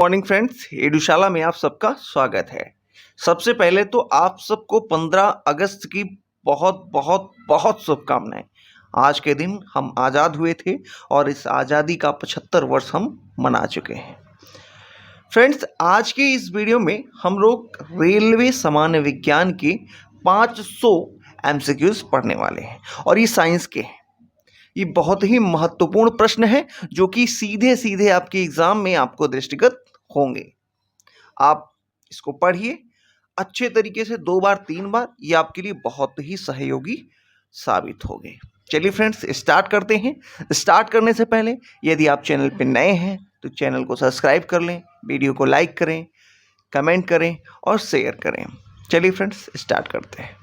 Morning friends, एडुशाला में आप सबका स्वागत है। सबसे पहले तो आप सबको 15 अगस्त की बहुत बहुत बहुत शुभकामनाएं। आज के दिन हम आज़ाद हुए थे और इस आज़ादी का 75 वर्ष हम मना चुके हैं। फ्रेंड्स, आज के इस वीडियो में हम लोग रेलवे सामान्य विज्ञान के 500 एमसीक्यूज पढ़ने वाले हैं और ये साइंस के हैं। ये बहुत ही महत्वपूर्ण प्रश्न है जो कि सीधे सीधे आपके एग्जाम में आपको दृष्टिगत होंगे। आप इसको पढ़िए अच्छे तरीके से 2 बार 3 बार, ये आपके लिए बहुत ही सहयोगी साबित होंगे। चलिए फ्रेंड्स, स्टार्ट करते हैं। स्टार्ट करने से पहले यदि आप चैनल पर नए हैं तो चैनल को सब्सक्राइब कर लें, वीडियो को लाइक करें, कमेंट करें और शेयर करें। चलिए फ्रेंड्स, स्टार्ट करते हैं।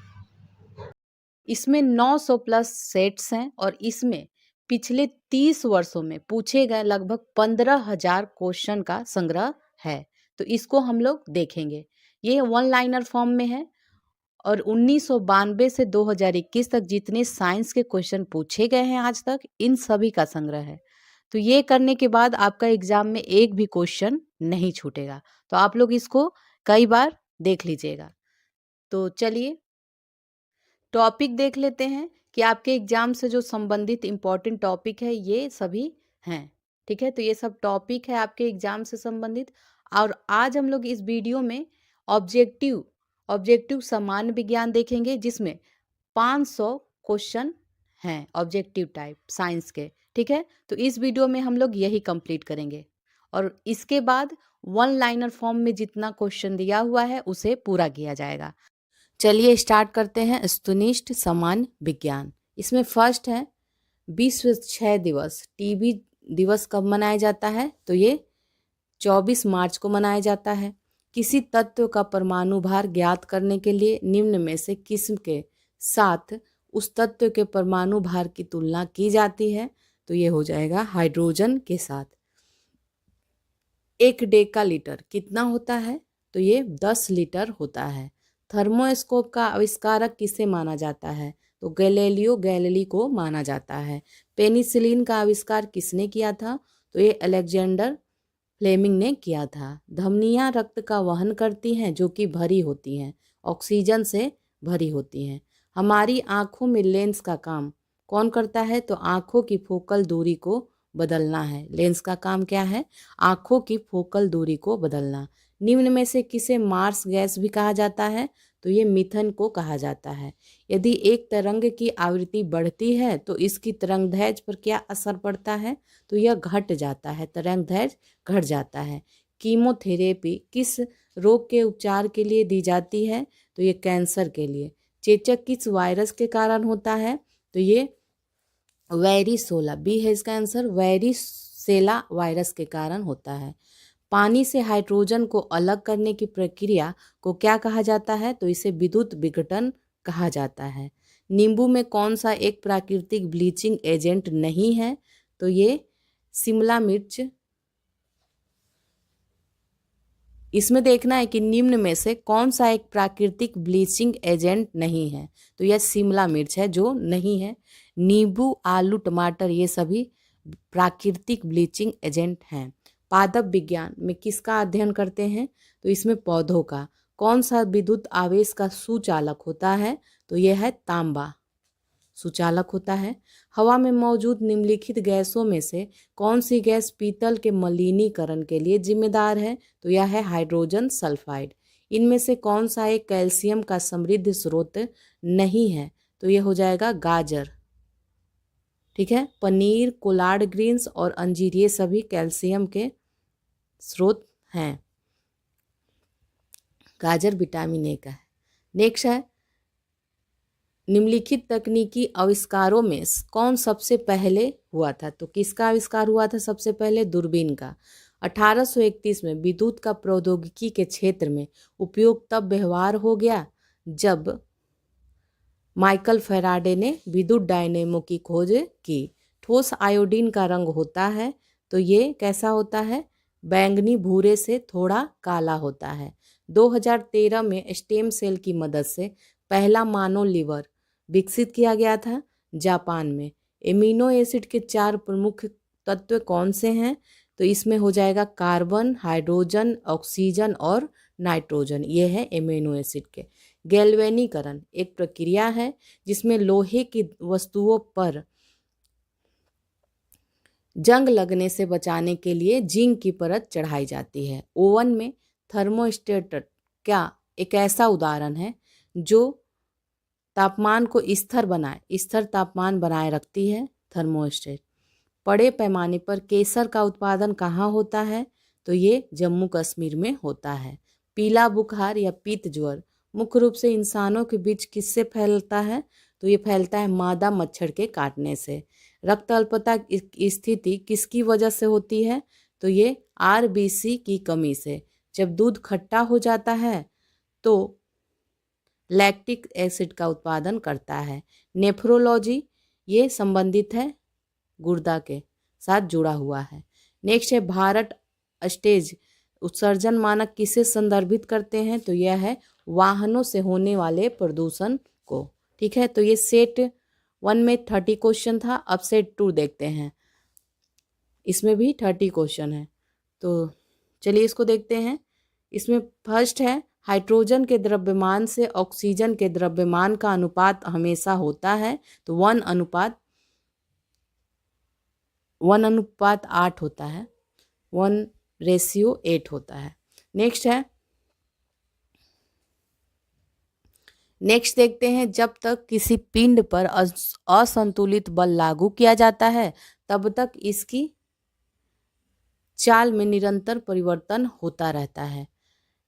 इसमें 900 प्लस सेट्स हैं और इसमें पिछले 30 वर्षों में पूछे गए लगभग 15,000 क्वेश्चन का संग्रह है। तो इसको हम लोग देखेंगे। ये वन लाइनर फॉर्म में है और 1992 से 2021 तक जितने साइंस के क्वेश्चन पूछे गए हैं आज तक, इन सभी का संग्रह है। तो ये करने के बाद आपका एग्जाम में एक भी क्वेश्चन नहीं छूटेगा। तो आप लोग इसको कई बार देख लीजिएगा। तो चलिए टॉपिक देख लेते हैं कि आपके एग्जाम से जो संबंधित इम्पोर्टेंट टॉपिक है ये सभी हैं। ठीक है, तो ये सब टॉपिक है आपके एग्जाम से संबंधित। और आज हम लोग इस वीडियो में ऑब्जेक्टिव सामान्य विज्ञान देखेंगे जिसमें 500 क्वेश्चन हैं ऑब्जेक्टिव टाइप साइंस के। ठीक है, तो इस वीडियो में हम लोग यही कंप्लीट करेंगे और इसके बाद वन लाइनर फॉर्म में जितना क्वेश्चन दिया हुआ है उसे पूरा किया जाएगा। चलिए स्टार्ट करते हैं। वस्तुनिष्ठ सामान्य विज्ञान, इसमें फर्स्ट है विश्व क्षय दिवस। टीबी दिवस कब मनाया जाता है? तो ये 24 मार्च को मनाया जाता है। किसी तत्व का परमाणु भार ज्ञात करने के लिए निम्न में से किस के साथ उस तत्व के परमाणु भार की तुलना की जाती है? तो ये हो जाएगा हाइड्रोजन के साथ। 1 डेकालीटर कितना होता है? तो ये 10 लीटर होता है। थर्मोस्कोप का आविष्कारक किसे माना जाता है? तो गैलीलियो गैलीली को माना जाता है। पेनिसिलिन का आविष्कार किसने किया था? तो ये अलेक्जेंडर फ्लेमिंग ने किया था। धमनियां रक्त का वहन करती हैं जो कि भरी होती हैं, ऑक्सीजन से भरी होती हैं। हमारी आँखों में लेंस का काम कौन करता है? तो आँखों की फोकल दूरी को बदलना है। लेंस का काम क्या है? आँखों की फोकल दूरी को बदलना। निम्न में से किसे मार्स गैस भी कहा जाता है? तो ये मीथेन को कहा जाता है। यदि एक तरंग की आवृत्ति बढ़ती है तो इसकी तरंगदैर्घ्य पर क्या असर पड़ता है? तो यह घट जाता है, तरंगदैर्घ्य घट जाता है। कीमोथेरेपी किस रोग के उपचार के लिए दी जाती है? तो ये कैंसर के लिए। चेचक किस वायरस के कारण होता है? तो ये वेरिसोला, बी है इसका आंसर, वेरिसेला वायरस के कारण होता है। पानी से हाइड्रोजन को अलग करने की प्रक्रिया को क्या कहा जाता है? तो इसे विद्युत विघटन कहा जाता है। नींबू में कौन सा एक प्राकृतिक ब्लीचिंग एजेंट नहीं है? तो ये शिमला मिर्च। इसमें देखना है कि निम्न में से कौन सा एक प्राकृतिक ब्लीचिंग एजेंट नहीं है। तो यह शिमला मिर्च है जो नहीं है। नींबू, आलू, टमाटर ये सभी प्राकृतिक ब्लीचिंग एजेंट हैं। पादप विज्ञान में किसका अध्ययन करते हैं? तो इसमें पौधों का। कौन सा विद्युत आवेश का सुचालक होता है? तो यह है तांबा, सुचालक होता है। हवा में मौजूद निम्नलिखित गैसों में से कौन सी गैस पीतल के मलिनीकरण के लिए जिम्मेदार है? तो यह है हाइड्रोजन सल्फाइड। इनमें से कौन सा एक कैल्शियम का समृद्ध स्रोत नहीं है? तो यह हो जाएगा गाजर। ठीक है, पनीर, कोलार्ड ग्रीन्स और अंजीर ये सभी कैल्शियम के स्रोत हैं। गाजर विटामिन ए का है। नेक्स्ट है निम्नलिखित तकनीकी आविष्कारों में कौन सबसे पहले हुआ था? तो किसका आविष्कार हुआ था सबसे पहले? दूरबीन का। 1831 में विद्युत का प्रौद्योगिकी के क्षेत्र में उपयोग तब व्यवहार हो गया जब माइकल फैराडे ने विद्युत डायनेमो की खोज की। ठोस आयोडीन का रंग होता है, तो ये कैसा होता है? बैंगनी भूरे से थोड़ा काला होता है। 2013 में स्टेम सेल की मदद से पहला मानव लीवर विकसित किया गया था जापान में। एमिनो एसिड के 4 प्रमुख तत्व कौन से हैं? तो इसमें हो जाएगा कार्बन, हाइड्रोजन, ऑक्सीजन और नाइट्रोजन। ये है एमिनो एसिड के। गैल्वेनीकरण एक प्रक्रिया है जिसमें लोहे की वस्तुओं पर जंग लगने से बचाने के लिए जिंक की परत चढ़ाई जाती है। ओवन में थर्मोस्टेट क्या एक ऐसा उदाहरण है जो तापमान को स्थिर तापमान बनाए रखती है, थर्मोस्टेट। बड़े पैमाने पर केसर का उत्पादन कहाँ होता है? तो ये जम्मू कश्मीर में होता है। पीला बुखार या पीत ज्वर मुख्य रूप से इंसानों के बीच किससे फैलता है? तो ये फैलता है मादा मच्छर के काटने से। रक्त अल्पता की स्थिति किसकी वजह से होती है? तो ये आरबीसी की कमी से। जब दूध खट्टा हो जाता है तो लैक्टिक एसिड का उत्पादन करता है। नेफ्रोलॉजी ये संबंधित है गुर्दा के साथ जुड़ा हुआ है। नेक्स्ट है भारत स्टेज उत्सर्जन मानक किसे संदर्भित करते हैं? तो यह है वाहनों से होने वाले प्रदूषण को। ठीक है, तो ये सेट 1 में 30 क्वेश्चन था। अब सेट 2 देखते हैं, इसमें भी 30 क्वेश्चन है। तो चलिए इसको देखते हैं। इसमें फर्स्ट है हाइड्रोजन के द्रव्यमान से ऑक्सीजन के द्रव्यमान का अनुपात हमेशा होता है। तो 1:8 होता है, 1:8 होता है। नेक्स्ट देखते हैं, जब तक किसी पिंड पर असंतुलित बल लागू किया जाता है तब तक इसकी चाल में निरंतर परिवर्तन होता रहता है।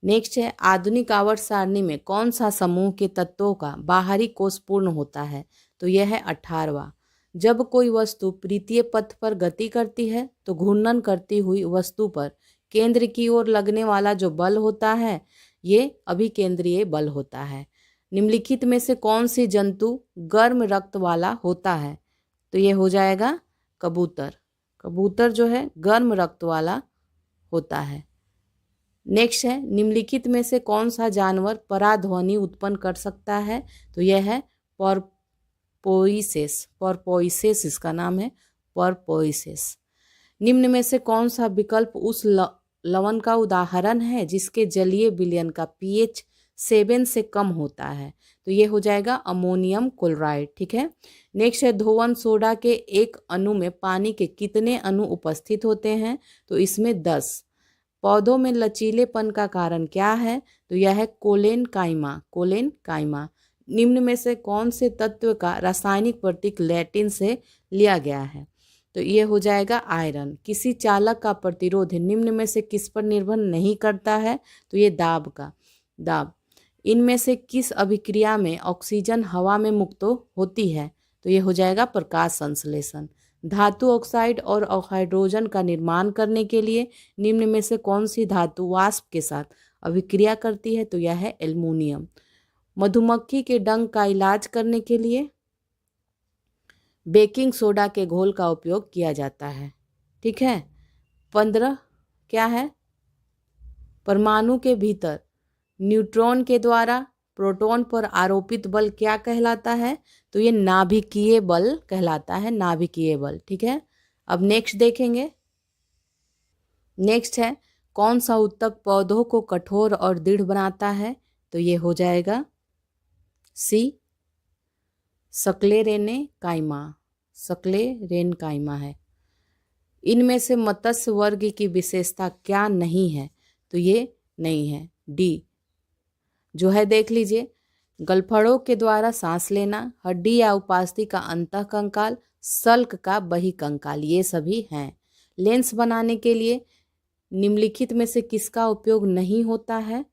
नेक्स्ट है आधुनिक आवर्त सारणी में कौन सा समूह के तत्वों का बाहरी कोष पूर्ण होता है? तो यह है 18वां। जब कोई वस्तु वृत्तीय पथ पर गति करती है तो घूर्णन करती हुई वस्तु पर केंद्र की ओर लगने वाला जो बल होता है ये अभिकेंद्रीय बल होता है। निम्नलिखित में से कौन सी जंतु गर्म रक्त वाला होता है? तो ये हो जाएगा कबूतर। कबूतर जो है गर्म रक्त वाला होता है। नेक्स्ट है निम्नलिखित में से कौन सा जानवर पराध्वनि उत्पन्न कर सकता है? तो यह है पोर्पोइसेस। पोर्पोइसेस इसका नाम है, पोर्पोइसेस। निम्न में से कौन सा विकल्प उस लवण का उदाहरण है जिसके जलीय विलयन का pH 7 से कम होता है? तो ये हो जाएगा अमोनियम क्लोराइड। ठीक है। नेक्स्ट है धोवन सोडा के एक अणु में पानी के कितने अणु उपस्थित होते हैं? तो इसमें 10। पौधों में लचीलेपन का कारण क्या है? तो यह है कोलेनकाइमा। निम्न में से कौन से तत्व का रासायनिक प्रतीक लैटिन से लिया गया है? तो ये हो जाएगा आयरन। किसी चालक का प्रतिरोध निम्न में से किस पर निर्भर नहीं करता है? तो ये दाब। इनमें से किस अभिक्रिया में ऑक्सीजन हवा में मुक्त होती है? तो ये हो जाएगा प्रकाश संश्लेषण। धातु ऑक्साइड और हाइड्रोजन का निर्माण करने के लिए निम्न में से कौन सी धातु वाष्प के साथ अभिक्रिया करती है? तो यह है एल्युमिनियम। मधुमक्खी के डंक का इलाज करने के लिए बेकिंग सोडा के घोल का उपयोग किया जाता है। ठीक है। 15 क्या है? परमाणु के भीतर न्यूट्रॉन के द्वारा प्रोटॉन पर आरोपित बल क्या कहलाता है? तो ये नाभिकीय बल कहलाता है, नाभिकीय बल। ठीक है। अब नेक्स्ट देखेंगे। नेक्स्ट है कौन सा ऊतक पौधों को कठोर और दृढ़ बनाता है? तो ये हो जाएगा सी सक्लेरेनकाइमा है। इनमें से मत्स्य वर्ग की विशेषता क्या नहीं है? तो ये नहीं है, डी जो है देख लीजिए। गलफड़ों के द्वारा सांस लेना, हड्डी या उपास्थि का अंतःकंकाल, सल्क का बहिकंकाल, ये सभी हैं। लेंस बनाने के लिए निम्नलिखित में से किसका उपयोग नहीं होता है?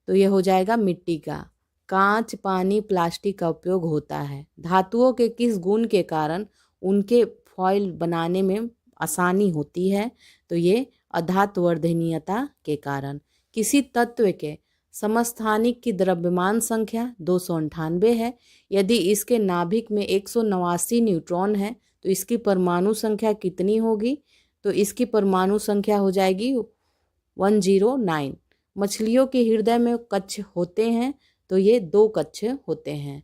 तो ये हो जाएगा मिट्टी का। कांच, पानी, प्लास्टिक का उपयोग होता है। धातुओं के किस गुण के कारण उनके फॉयल बनाने में आसानी होती है? तो ये अधात्वर्धनीयता के कारण। किसी तत्व के समस्थानिक की द्रव्यमान संख्या 298 है। यदि इसके नाभिक में 189 न्यूट्रॉन है तो इसकी परमाणु संख्या कितनी होगी? तो इसकी परमाणु संख्या हो जाएगी 109। मछलियों के हृदय में कक्ष होते हैं, तो ये 2 कक्ष होते हैं।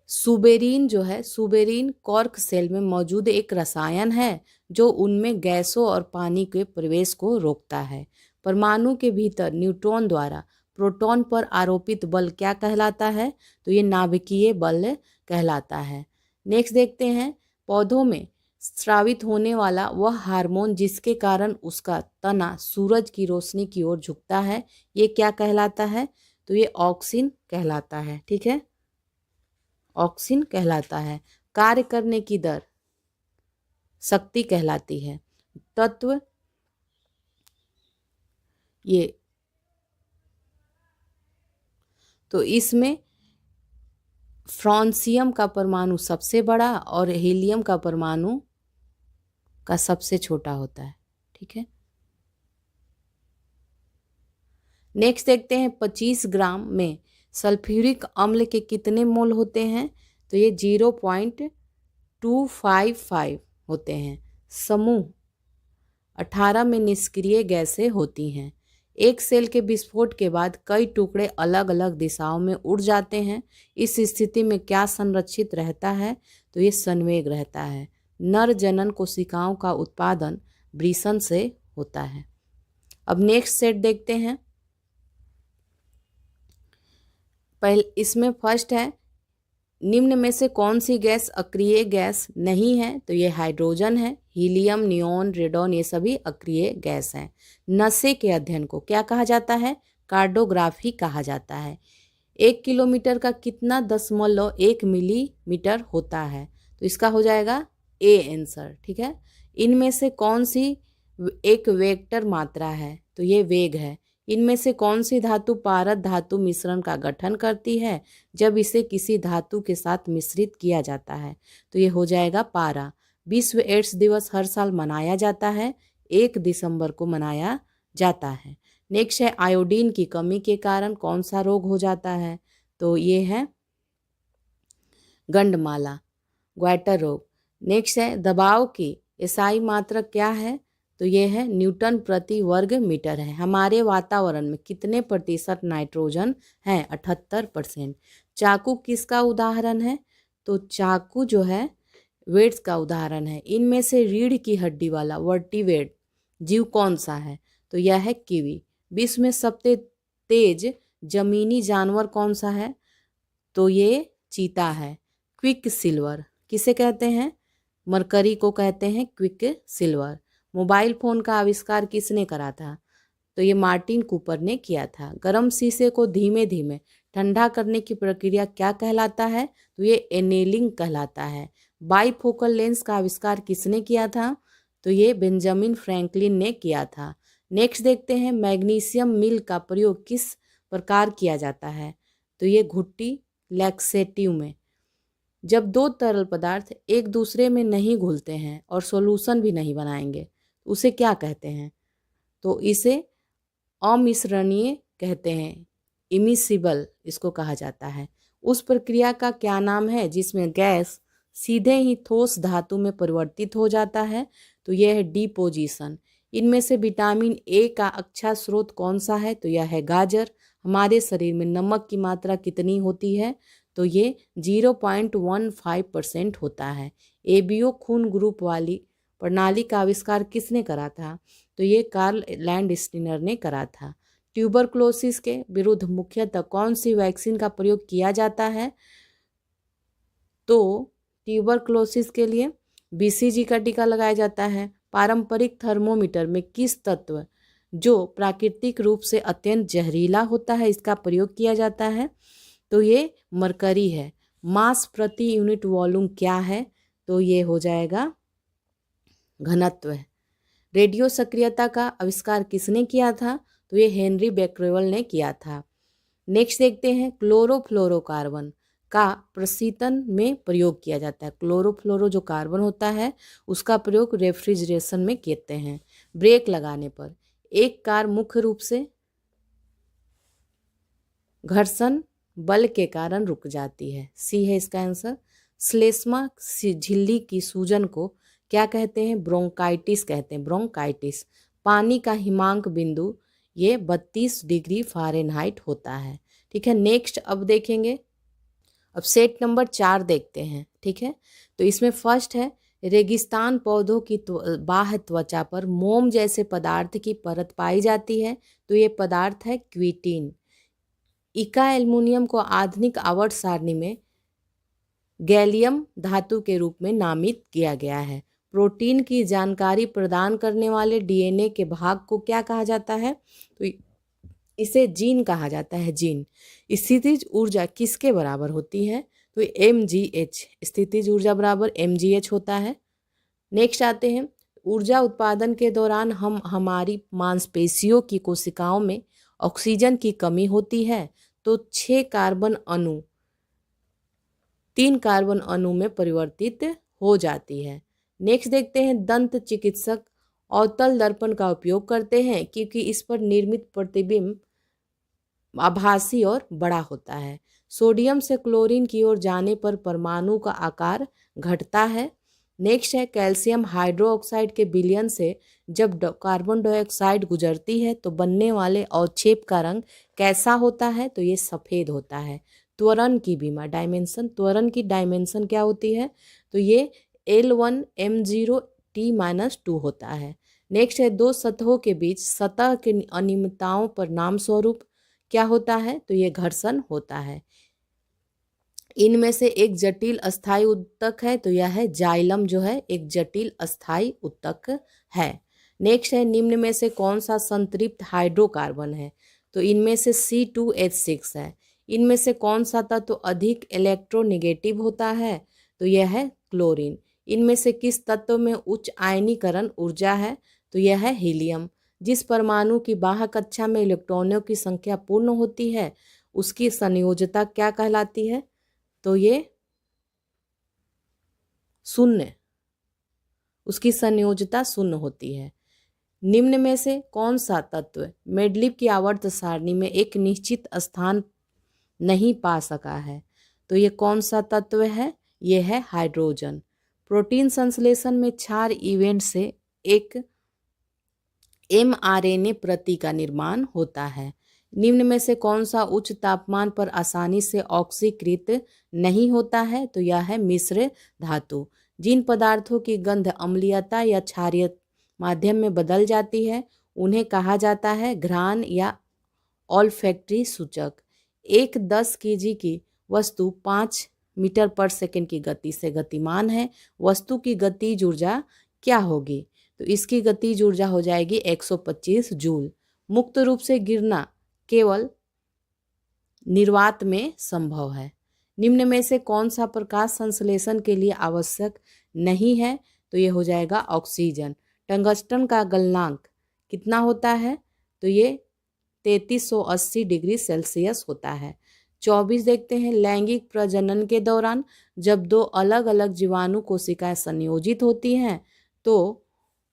सुबेरीन जो है, सुबेरीन कॉर्क सेल में मौजूद एक रसायन है जो उनमें गैसों और पानी के प्रवेश को रोकता है। परमाणु के भीतर न्यूट्रॉन द्वारा प्रोटॉन पर आरोपित बल क्या कहलाता है? तो ये नाभिकीय बल कहलाता है। नेक्स्ट देखते हैं, पौधों में स्रावित होने वाला वह हार्मोन जिसके कारण उसका तना सूरज की रोशनी की ओर झुकता है, ये क्या कहलाता है? तो ये ऑक्सिन कहलाता है। ठीक है, ऑक्सिन कहलाता है। कार्य करने की दर शक्ति कहलाती है। तत्व ये, तो इसमें फ्रांसियम का परमाणु सबसे बड़ा और हीलियम का परमाणु का सबसे छोटा होता है। ठीक है, नेक्स्ट देखते हैं 25 ग्राम में सल्फ्यूरिक अम्ल के कितने मोल होते हैं? तो ये 0.255 होते हैं। समूह 18 में निष्क्रिय गैसें होती हैं। एक सेल के विस्फोट के बाद कई टुकड़े अलग अलग दिशाओं में उड़ जाते हैं। इस स्थिति में क्या संरक्षित रहता है? तो ये संवेग रहता है। नर जनन कोशिकाओं का उत्पादन वृषण से होता है। अब नेक्स्ट सेट देखते हैं। पहले इसमें फर्स्ट है, निम्न में से कौन सी गैस अक्रिय गैस नहीं है? तो ये हाइड्रोजन है। हीलियम, नियोन, रेडॉन ये सभी अक्रिय गैस हैं। नशे के अध्ययन को क्या कहा जाता है? कार्डोग्राफी कहा जाता है। 1 किलोमीटर का कितना 0.1 मिलीमीटर होता है? तो इसका हो जाएगा ए आंसर। ठीक है, इनमें से कौन सी एक वेक्टर मात्रा है? तो ये वेग है। इनमें से कौन सी धातु पारद धातु मिश्रण का गठन करती है जब इसे किसी धातु के साथ मिश्रित किया जाता है? तो ये हो जाएगा पारा। विश्व एड्स दिवस हर साल मनाया जाता है, 1 दिसंबर को मनाया जाता है। नेक्स्ट है, आयोडीन की कमी के कारण कौन सा रोग हो जाता है? तो ये है गंडमाला, ग्वाइटर रोग। नेक्स्ट है, दबाव की एसआई मात्रक क्या है? तो ये है न्यूटन प्रति वर्ग मीटर है। हमारे वातावरण में कितने प्रतिशत नाइट्रोजन है? 78%। चाकू किसका उदाहरण है? तो चाकू जो है वेट्स का उदाहरण है। इनमें से रीढ़ की हड्डी वाला वर्टिवेट जीव कौन सा है? तो यह है कीवी। विश्व में सबसे तेज जमीनी जानवर कौन सा है? तो ये चीता है। क्विक सिल्वर किसे कहते हैं? मरकरी को कहते हैं क्विक सिल्वर। मोबाइल फ़ोन का आविष्कार किसने करा था? तो ये मार्टिन कूपर ने किया था। गर्म शीशे को धीमे धीमे ठंडा करने की प्रक्रिया क्या कहलाता है? तो ये एनेलिंग कहलाता है। बाईफोकल लेंस का आविष्कार किसने किया था? तो ये बेंजामिन फ्रैंकलिन ने किया था। नेक्स्ट देखते हैं, मैग्नीशियम मिल का प्रयोग किस प्रकार किया जाता है? तो ये घुट्टी लैक्सेटिव में। जब दो तरल पदार्थ एक दूसरे में नहीं घुलते हैं और सॉल्यूशन भी नहीं बनाएंगे, उसे क्या कहते हैं? तो इसे अमिश्रणीय कहते हैं। इमिसिबल इसको कहा जाता है। उस प्रक्रिया का क्या नाम है जिसमें गैस सीधे ही ठोस धातु में परिवर्तित हो जाता है? तो यह है डिपोजिशन। इनमें से विटामिन ए का अच्छा स्रोत कौन सा है? तो यह है गाजर। हमारे शरीर में नमक की मात्रा कितनी होती है? तो ये 0.15% होता है। एबीओ खून ग्रुप वाली प्रणाली का आविष्कार किसने करा था? तो ये कार्ल लैंडस्टीनर ने करा था। ट्यूबरक्लोसिस के विरुद्ध मुख्यतः कौन सी वैक्सीन का प्रयोग किया जाता है? तो ट्यूबरक्लोसिस के लिए बीसीजी का टीका लगाया जाता है। पारंपरिक थर्मोमीटर में किस तत्व जो प्राकृतिक रूप से अत्यंत जहरीला होता है इसका प्रयोग किया जाता है? तो ये मरकरी है। मास प्रति यूनिट वॉल्यूम क्या है? तो ये हो जाएगा घनत्व है। रेडियो सक्रियता का आविष्कार किसने किया था? तो ये हेनरी बेक्रेवल ने किया था। नेक्स्ट देखते हैं, क्लोरोफ्लोरोकार्बन का प्रशीतन में प्रयोग किया जाता है। क्लोरोफ्लोरो जो कार्बन होता है उसका प्रयोग रेफ्रिजरेशन में कहते हैं। ब्रेक लगाने पर एक कार मुख्य रूप से घर्षण बल के कारण रुक जाती है। सी है इसका आंसर। श्लेष्मा झिल्ली की सूजन को क्या कहते हैं? ब्रोंकाइटिस कहते हैं। ब्रोंकाइटिस। पानी का हिमांक बिंदु ये 32 डिग्री फ़ारेनहाइट होता है। ठीक है, नेक्स्ट अब देखेंगे। अब सेट नंबर 4 देखते हैं, ठीक है। तो इसमें फर्स्ट है, रेगिस्तान पौधों की बाह्य त्वचा पर मोम जैसे पदार्थ की परत पाई जाती है, तो ये पदार्थ है क्विटीन। इका एल्युमिनियम को आधुनिक आवर्त सारणी में गैलियम धातु के रूप में नामित किया गया है। प्रोटीन की जानकारी प्रदान करने वाले डीएनए के भाग को क्या कहा जाता है? तो इसे जीन कहा जाता है, जीन। स्थितिज ऊर्जा किसके बराबर होती है? तो mgh, स्थितिज ऊर्जा बराबर mgh होता है। नेक्स्ट आते हैं, ऊर्जा उत्पादन के दौरान हमारी मांसपेशियों की कोशिकाओं में ऑक्सीजन की कमी होती है, तो 3 कार्बन अणु में परिवर्तित हो जाती है। नेक्स्ट देखते हैं, दंत चिकित्सक अवतल दर्पण का उपयोग करते हैं क्योंकि इस पर निर्मित प्रतिबिंब आभासी और बड़ा होता है। सोडियम से क्लोरीन की ओर जाने पर परमाणु का आकार घटता है। नेक्स्ट है, कैल्शियम हाइड्रोक्साइड के विलयन से जब कार्बन डाइऑक्साइड गुजरती है तो बनने वाले अवक्षेप का रंग कैसा होता है? तो ये सफ़ेद होता है। त्वरण की बीमा डायमेंशन, त्वरण की डायमेंशन क्या होती है? तो ये L1 M0 T-2 होता है। नेक्स्ट है, दो सतहों के बीच सतह के अनियमितताओं पर नाम स्वरूप क्या होता है? तो ये घर्षण होता है। इनमें से एक जटिल अस्थायी उत्तक है, तो यह है जाइलम, जो है एक जटिल अस्थायी उत्तक है। नेक्स्ट है, निम्न में से कौन सा संतृप्त हाइड्रोकार्बन है? तो इनमें से C2H6 है। इनमें से कौन सा तत्व अधिक इलेक्ट्रोनेगेटिव होता है? तो यह है क्लोरीन। इनमें से किस तत्व में उच्च आयनीकरण ऊर्जा है? तो यह है हीलियम। जिस परमाणु की बाह्य कक्षा में इलेक्ट्रॉनों की संख्या पूर्ण होती है उसकी संयोजकता क्या कहलाती है? तो ये शून्य, उसकी संयोजकता शून्य होती है। निम्न में से कौन सा तत्व मेंडलीव की आवर्त सारणी में एक निश्चित स्थान नहीं पा सका है? तो ये कौन सा तत्व है? ये है हाइड्रोजन। प्रोटीन संश्लेषण में क्षार इवेंट से एक mRNA प्रति का निर्माण होता है। निम्न में से कौन सा उच्च तापमान पर आसानी से ऑक्सीकृत नहीं होता है? तो यह है मिश्र धातु। जिन पदार्थों की गंध अम्लीयता या क्षारीय माध्यम में बदल जाती है उन्हें कहा जाता है घ्राण या ऑल्फैक्टरी सूचक। एक 10 kg की वस्तु 5 मीटर पर सेकंड की गति से गतिमान है। वस्तु की गतिज ऊर्जा क्या होगी? तो इसकी गतिज ऊर्जा हो जाएगी 125 जूल। मुक्त रूप से गिरना केवल निर्वात में संभव है। निम्न में से कौन सा प्रकाश संश्लेषण के लिए आवश्यक नहीं है? तो ये हो जाएगा ऑक्सीजन। टंगस्टन का गलनांक कितना होता है? तो ये 3380 डिग्री सेल्सियस होता है। 24 देखते हैं, लैंगिक प्रजनन के दौरान जब दो अलग अलग जीवाणु कोशिकाएं संयोजित होती हैं तो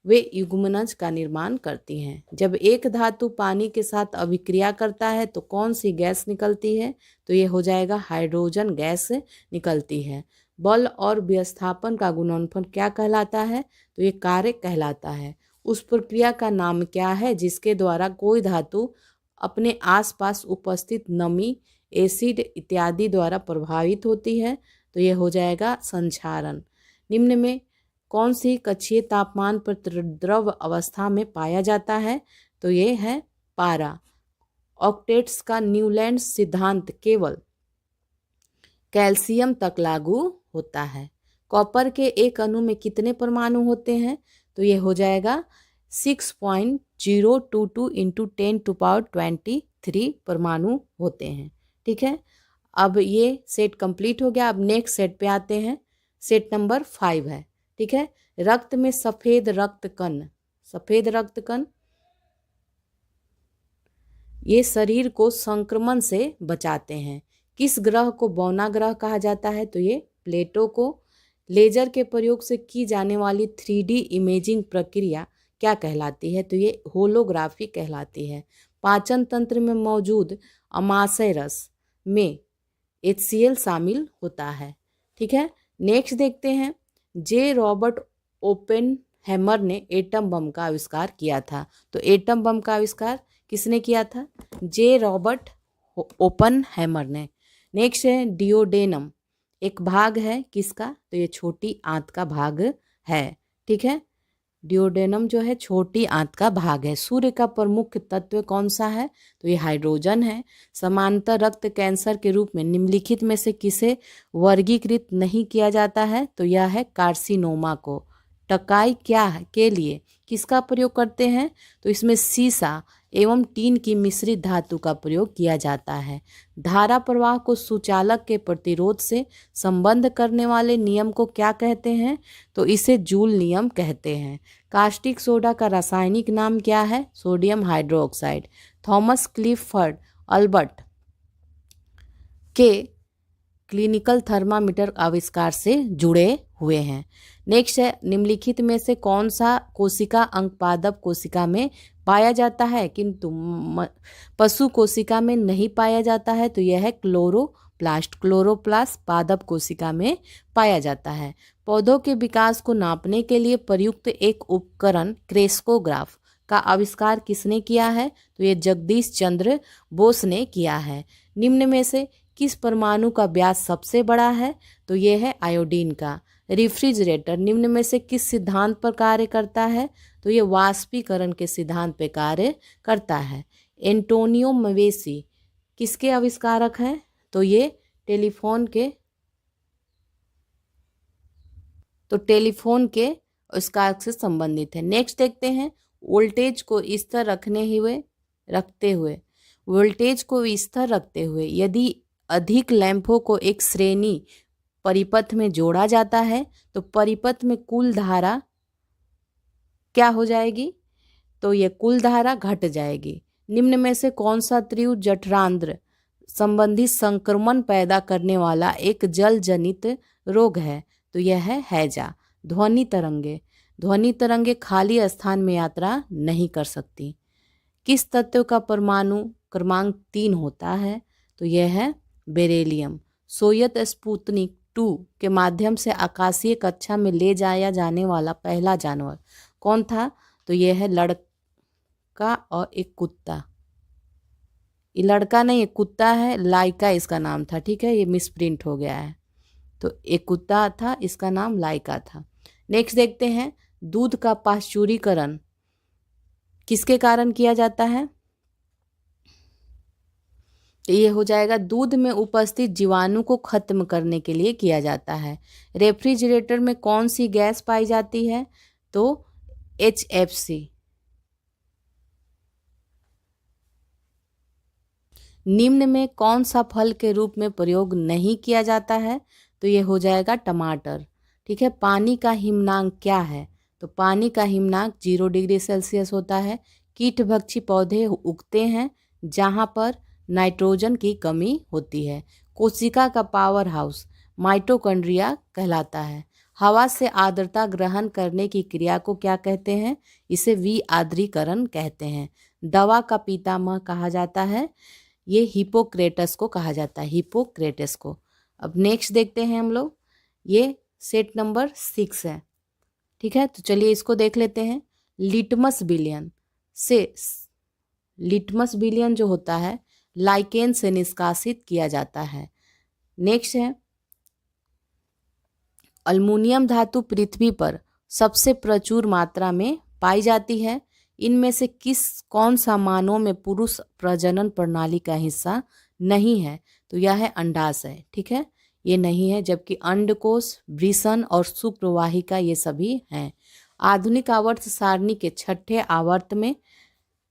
वे युग्मनज का निर्माण करती हैं। जब एक धातु पानी के साथ अभिक्रिया करता है तो कौन सी गैस निकलती है? तो ये हो जाएगा हाइड्रोजन गैस निकलती है। बल और विस्थापन का गुणनफल क्या कहलाता है? तो ये कार्य कहलाता है। उस प्रक्रिया का नाम क्या है जिसके द्वारा कोई धातु अपने आसपास उपस्थित नमी, एसिड इत्यादि द्वारा प्रभावित होती है? तो ये हो जाएगा संक्षारण। निम्न में कौन सी कक्षीय तापमान पर द्रव अवस्था में पाया जाता है? तो ये है पारा। ऑक्टेट्स का न्यूलैंड सिद्धांत केवल कैल्शियम तक लागू होता है। कॉपर के एक अणु में कितने परमाणु होते हैं? तो ये हो जाएगा 6.022 × 10⁻23 परमाणु होते हैं। ठीक है, अब ये सेट कंप्लीट हो गया। अब नेक्स्ट सेट पे आते हैं। सेट नंबर 5 है। ठीक है, रक्त में सफेद रक्त कण, सफेद रक्त कण ये शरीर को संक्रमण से बचाते हैं। किस ग्रह को बौना ग्रह कहा जाता है? तो ये प्लेटो को। लेजर के प्रयोग से की जाने वाली 3D इमेजिंग प्रक्रिया क्या कहलाती है? तो ये होलोग्राफी कहलाती है। पाचन तंत्र में मौजूद अमाशय रस में HCl शामिल होता है। ठीक है, नेक्स्ट देखते हैं। जे रॉबर्ट ओपेनहेमर ने एटम बम का आविष्कार किया था। तो एटम बम का आविष्कार किसने किया था? जे रॉबर्ट ओपेनहेमर ने। नेक्स्ट है डिओडेनम। एक भाग है किसका, तो ये छोटी आंत का भाग है, ठीक है। डिओडेनम जो है छोटी आंत का भाग है। सूर्य का प्रमुख तत्व कौन सा है, तो ये हाइड्रोजन है। समांतर रक्त कैंसर के रूप में निम्नलिखित में से किसे वर्गीकृत नहीं किया जाता है, तो यह है कार्सिनोमा को। टकाई क्या है के लिए किसका प्रयोग करते हैं, तो इसमें सीसा एवं टीन की मिश्रित धातु का प्रयोग किया जाता है। धारा प्रवाह को सुचालक के प्रतिरोध से संबंध करने वाले नियम को क्या कहते हैं, तो इसे जूल नियम कहते हैं। कास्टिक सोडा का रासायनिक नाम क्या है, sodium hydroxide. Thomas Clifford Albert के क्लिनिकल थर्मामीटर आविष्कार से जुड़े हुए हैं। नेक्स्ट है, निम्नलिखित में से कौन सा कोशिका अंगपादप कोशिका में पाया जाता है किंतु पशु कोशिका में नहीं पाया जाता है, तो यह है क्लोरोप्लास्ट। क्लोरोप्लास्ट पादप कोशिका में पाया जाता है। पौधों के विकास को नापने के लिए प्रयुक्त एक उपकरण क्रेस्कोग्राफ का आविष्कार किसने किया है, तो ये जगदीश चंद्र बोस ने किया है। निम्न में से किस परमाणु का व्यास सबसे बड़ा है, तो ये है आयोडीन का। रेफ्रिजरेटर निम्न में से किस सिद्धांत पर कार्य करता है, तो ये वाष्पीकरण के सिद्धांत पर कार्य करता है। एंटोनियो मवेसी किसके आविष्कारक हैं, तो ये टेलीफोन के आविष्कार से संबंधित है। नेक्स्ट देखते हैं, वोल्टेज को स्थिर रखते हुए यदि अधिक लैंपों को एक श्रेणी परिपथ में जोड़ा जाता है तो परिपथ में कुल धारा क्या हो जाएगी, तो ये कुल धारा घट जाएगी। निम्न में से कौन सा तीव्र जठरांत्र संबंधी संक्रमण पैदा करने वाला एक जल जनित रोग है, तो यह है हैजा। ध्वनि तरंगे खाली स्थान में यात्रा नहीं कर सकती। किस तत्व का परमाणु क्रमांक 3 होता है, तो यह है बेरिलियम। सोवियत स्पुतनिक 2 के माध्यम से आकाशीय कक्षा में ले जाया जाने वाला पहला जानवर कौन था, तो यह है लड़का और एक कुत्ता। ये लड़का नहीं, एक कुत्ता है, लाइका इसका नाम था, ठीक है, ये मिसप्रिंट हो गया है। तो एक कुत्ता था, इसका नाम लाइका था। नेक्स्ट देखते हैं, दूध का पाश्चुरीकरण किसके कारण किया जाता है, ये हो जाएगा दूध में उपस्थित जीवाणु को खत्म करने के लिए किया जाता है। रेफ्रिजरेटर में कौन सी गैस पाई जाती है, तो HFC। निम्न में कौन सा फल के रूप में प्रयोग नहीं किया जाता है, तो ये हो जाएगा टमाटर, ठीक है। पानी का हिमनांक क्या है, तो पानी का हिमनांक 0 डिग्री सेल्सियस होता है। कीटभक्षी पौधे उगते हैं जहाँ पर नाइट्रोजन की कमी होती है। कोशिका का पावर हाउस माइटोकॉन्ड्रिया कहलाता है। हवा से आर्द्रता ग्रहण करने की क्रिया को क्या कहते हैं, इसे विआद्रीकरण कहते हैं। दवा का पितामह कहा जाता है, ये हिपोक्रेटस को कहा जाता है, हिपोक्रेटस को। अब नेक्स्ट देखते हैं हम लोग, ये सेट नंबर 6 है, ठीक है। तो चलिए इसको देख लेते हैं। लिटमस बिलियन जो होता है लाइकेन से निष्कासित किया जाता है। नेक्स्ट है, अल्मुनियम धातु पृथ्वी पर सबसे प्रचुर मात्रा में पाई जाती है। इनमें से कौन सा मानव में पुरुष प्रजनन प्रणाली का हिस्सा नहीं है, तो यह है अंडाशय, ठीक है, ये नहीं है। जबकि अंडकोश, वृषण और शुक्रवाहिका ये सभी हैं। आधुनिक आवर्त सारणी के 6ठे आवर्त में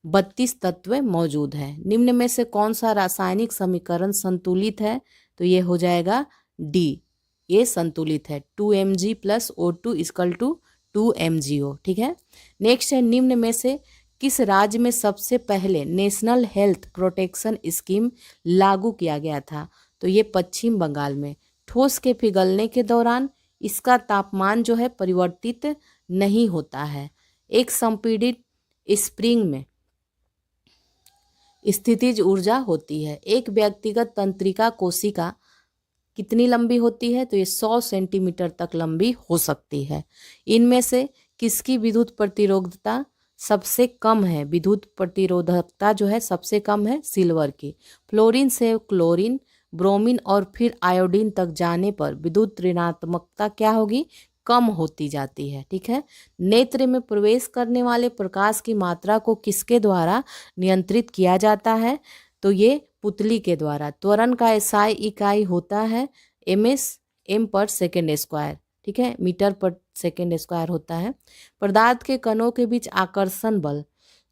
32 तत्व मौजूद हैं। निम्न में से कौन सा रासायनिक समीकरण संतुलित है, तो ये हो जाएगा डी, ये संतुलित है। 2Mg + O2 = 2MgO, ठीक है। नेक्स्ट है, निम्न में से किस राज्य में सबसे पहले नेशनल हेल्थ प्रोटेक्शन स्कीम लागू किया गया था, तो ये पश्चिम बंगाल में। ठोस के पिघलने के दौरान इसका तापमान जो है परिवर्तित नहीं होता है। एक संपीड़ित स्प्रिंग में स्थितिज ऊर्जा होती है। एक व्यक्तिगत तंत्रिका कोशिका कितनी लंबी होती है, तो ये 100 सेंटीमीटर तक लंबी हो सकती है। इनमें से किसकी विद्युत प्रतिरोधकता सबसे कम है, विद्युत प्रतिरोधकता जो है सबसे कम है सिल्वर की। फ्लोरीन से क्लोरीन ब्रोमीन और फिर आयोडीन तक जाने पर विद्युत ऋणात्मकता क्या होगी, कम होती जाती है। ठीक है। नेत्र में प्रवेश करने वाले प्रकाश की मात्रा को किसके द्वारा नियंत्रित किया जाता है, तो ये पुतली के द्वारा। त्वरण का एसआई इकाई होता है एमएस, एम पर सेकेंड स्क्वायर। ठीक है, मीटर पर सेकेंड स्क्वायर होता है। पदार्थ के कणों के बीच आकर्षण बल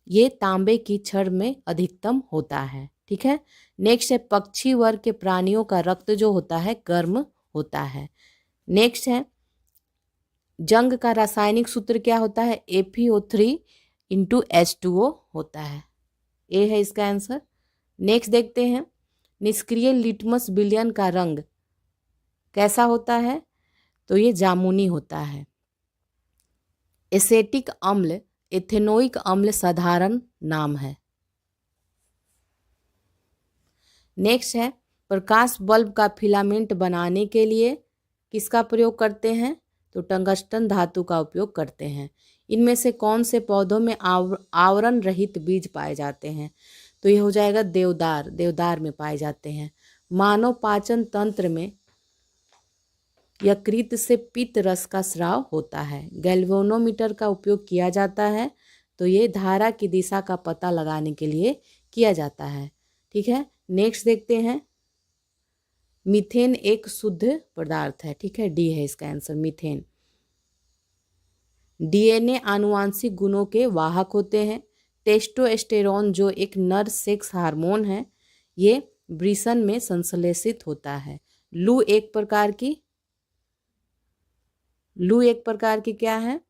ये तांबे की छड़ में अधिकतम होता है। ठीक है। नेक्स्ट है पक्षी वर्ग के प्राणियों का रक्त जो होता है गर्म होता है। नेक्स्ट है जंग का रासायनिक सूत्र क्या होता है, FeO3 × H2O होता है। ए है इसका आंसर। नेक्स्ट देखते हैं निष्क्रिय लिटमस विलयन का रंग कैसा होता है, तो ये जामुनी होता है। एसेटिक अम्ल एथेनोइक अम्ल साधारण नाम है। नेक्स्ट है प्रकाश बल्ब का फिलामेंट बनाने के लिए किसका प्रयोग करते हैं, तो टंगस्टन धातु का उपयोग करते हैं। इनमें से कौन से पौधों में आवरण रहित बीज पाए जाते हैं, तो ये हो जाएगा देवदार, देवदार में पाए जाते हैं। मानव पाचन तंत्र में यकृत से पित्त रस का स्राव होता है। गैल्वेनोमीटर का उपयोग किया जाता है, तो ये धारा की दिशा का पता लगाने के लिए किया जाता है। ठीक है। नेक्स्ट देखते हैं मीथेन एक शुद्ध पदार्थ है। ठीक है, डी है इसका आंसर, मीथेन। डीएनए आनुवांशिक गुणों के वाहक होते हैं। टेस्टोस्टेरोन जो एक नर सेक्स हार्मोन है, ये वृषण में संश्लेषित होता है। लू एक प्रकार की क्या है,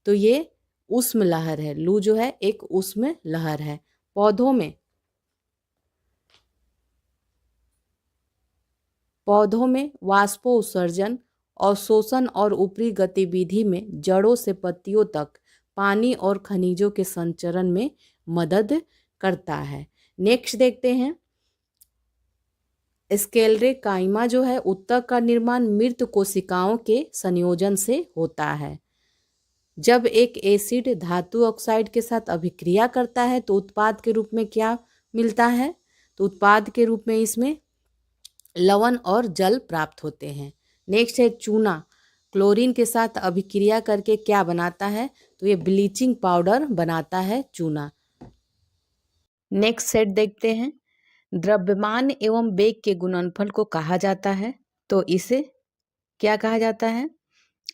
तो ये उष्म लहर है। लू जो है एक उष्म लहर है। पौधों में वाष्पोत्सर्जन, अवशोषण और ऊपरी गतिविधि में जड़ों से पत्तियों तक पानी और खनिजों के संचरण में मदद करता है। नेक्स्ट देखते हैं स्क्लेरोकाइमा जो है उत्तक का निर्माण मृत कोशिकाओं के संयोजन से होता है। जब एक एसिड धातु ऑक्साइड के साथ अभिक्रिया करता है तो उत्पाद के रूप में क्या मिलता है, तो उत्पाद के रूप में इसमें लवण और जल प्राप्त होते हैं। नेक्स्ट है चूना क्लोरीन के साथ अभिक्रिया करके क्या बनाता है, तो ये ब्लीचिंग पाउडर बनाता है चूना। नेक्स्ट सेट देखते हैं द्रव्यमान एवं वेग के गुणनफल को कहा जाता है, तो इसे क्या कहा जाता है,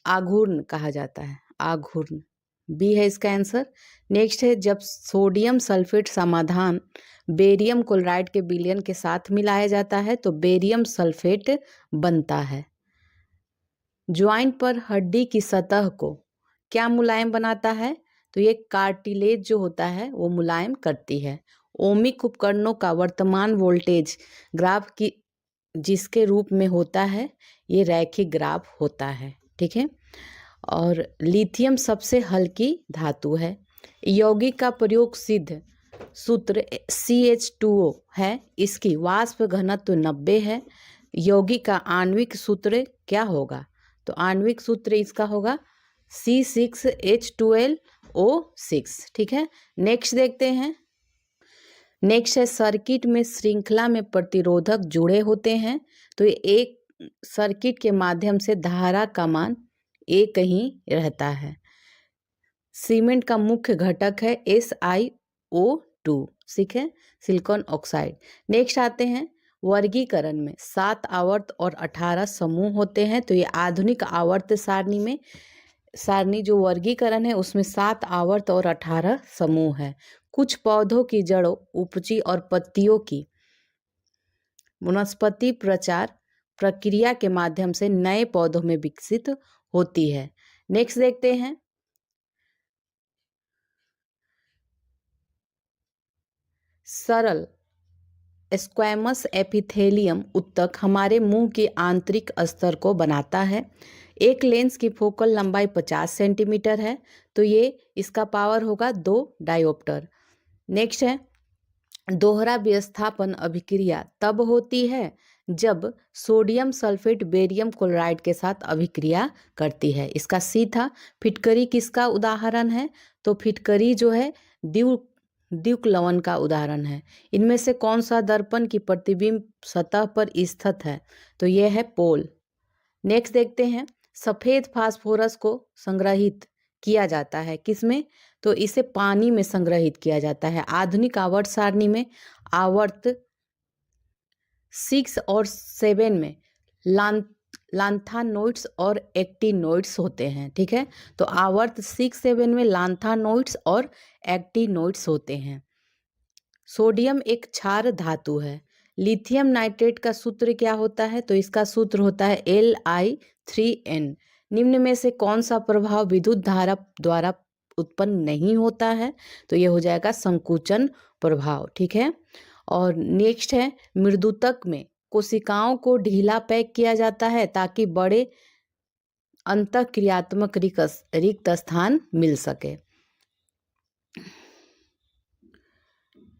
आघूर्ण कहा जाता है, आघूर्ण। बी है इसका आंसर। नेक्स्ट है जब सोडियम सल्फेट समाधान बेरियम क्लोराइड के विलयन के साथ मिलाया जाता है तो बेरियम सल्फेट बनता है। ज्वाइंट पर हड्डी की सतह को क्या मुलायम बनाता है, तो ये कार्टिलेज जो होता है वो मुलायम करती है। ओमिक उपकरणों का वर्तमान वोल्टेज ग्राफ की जिसके रूप में होता है ये रैखिक ग्राफ होता है। ठीक है। और लिथियम सबसे हल्की धातु है। यौगिक का प्रयोग सिद्ध सूत्र CH2O है। इसकी वाष्प घनत्व 90 है। यौगिक का आणविक सूत्र क्या होगा, तो आणविक सूत्र इसका होगा C6H12O6। ठीक है। नेक्स्ट देखते हैं। नेक्स्ट है सर्किट में श्रृंखला में प्रतिरोधक जुड़े होते हैं, तो ये एक सर्किट के माध्यम से धारा का मान एक ही रहता है। सीमेंट का मुख्य घटक है SiO2। ठीक है, सिलिकॉन ऑक्साइड। नेक्स्ट आते हैं वर्गीकरण में 7 आवर्त और 18 समूह होते हैं, तो ये आधुनिक आवर्त सारणी जो वर्गीकरण है उसमें 7 आवर्त और 18 समूह है। कुछ पौधों की जड़ों, उपजी और पत्तियों की वनस्पति प्रचार प्रक्रिया के माध्यम से नए पौधों में विकसित होती है। नेक्स्ट देखते हैं सरल स्क्वैमस एपिथेलियम उत्तक हमारे मुंह के आंतरिक स्तर को बनाता है। एक लेंस की फोकल लंबाई 50 सेंटीमीटर है, तो ये इसका पावर होगा 2 डायोप्टर। नेक्स्ट है दोहरा विस्थापन अभिक्रिया तब होती है जब सोडियम सल्फेट बेरियम क्लोराइड के साथ अभिक्रिया करती है। इसका सी था। फिटकरी किसका उदाहरण है, तो फिटकरी जो है द्युक लवण का उदाहरण है। इनमें से कौन सा दर्पण की प्रतिबिंब सतह पर स्थित है? तो यह है पोल। नेक्स्ट देखते हैं, सफेद फास्फोरस को संग्रहित किया जाता है किसमें? तो इसे पानी में संग्रहित किया जाता है। आधुनिक आवर्त सारणी में आवर्त 6 और 7 में लांथानोइड्स और एक्टिनोइड्स होते हैं। ठीक है, तो आवर्त 6-7 में लांथानोइड्स और एक्टिनोइड्स होते हैं। सोडियम एक क्षार धातु है। लिथियम नाइट्रेट का सूत्र क्या होता है? तो इसका सूत्र होता है Li3n। निम्न में से कौन सा प्रभाव विद्युत धारा द्वारा उत्पन्न नहीं होता है? तो ये हो जाएगा संकुचन प्रभाव। ठीक है, और नेक्स्ट है, मृदुतक में कोशिकाओं को ढीला पैक किया जाता है ताकि बड़े अंतःक्रियात्मक रिक्त स्थान मिल सके।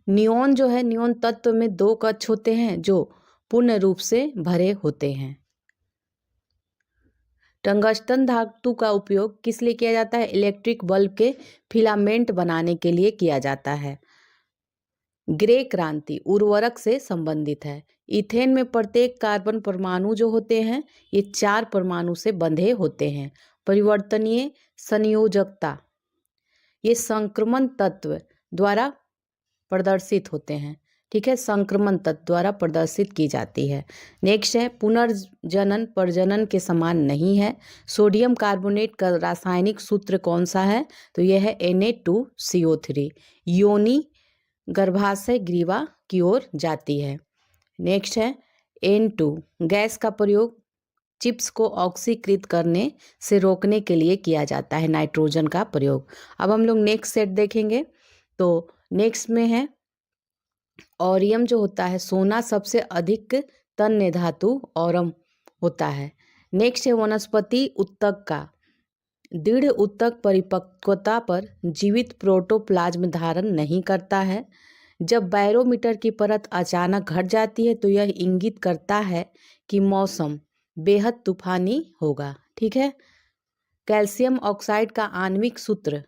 नियोन जो है, नियोन तत्व में 2 कक्ष होते हैं जो पूर्ण रूप से भरे होते हैं। टंगस्टन धातु का उपयोग किस लिए किया जाता है? इलेक्ट्रिक बल्ब के फिलामेंट बनाने के लिए किया जाता है। ग्रे क्रांति उर्वरक से संबंधित है। इथेन में प्रत्येक कार्बन परमाणु जो होते हैं ये 4 परमाणु से बंधे होते हैं। परिवर्तनीय संयोजकता ये संक्रमण तत्व द्वारा प्रदर्शित होते हैं। ठीक है, संक्रमण तत्व द्वारा प्रदर्शित की जाती है। नेक्स्ट है, पुनर्जनन प्रजनन के समान नहीं है। सोडियम कार्बोनेट का रासायनिक सूत्र कौन सा है? तो यह है Na2CO3। योनि गर्भाशय ग्रीवा की ओर जाती है। नेक्स्ट है, N2 गैस का प्रयोग चिप्स को ऑक्सीकृत करने से रोकने के लिए किया जाता है, नाइट्रोजन का प्रयोग। अब हम लोग नेक्स्ट सेट देखेंगे, तो नेक्स्ट में है ऑरियम जो होता है, सोना सबसे अधिक तन्य धातु ऑरम होता है। नेक्स्ट है, वनस्पति उत्तक का दृढ़ उत्तक परिपक्वता पर जीवित प्रोटोप्लाज्म धारण नहीं करता है। जब बैरोमीटर की परत अचानक घट जाती है तो यह इंगित करता है कि मौसम बेहद तूफानी होगा। ठीक है, कैल्शियम ऑक्साइड का आणविक सूत्र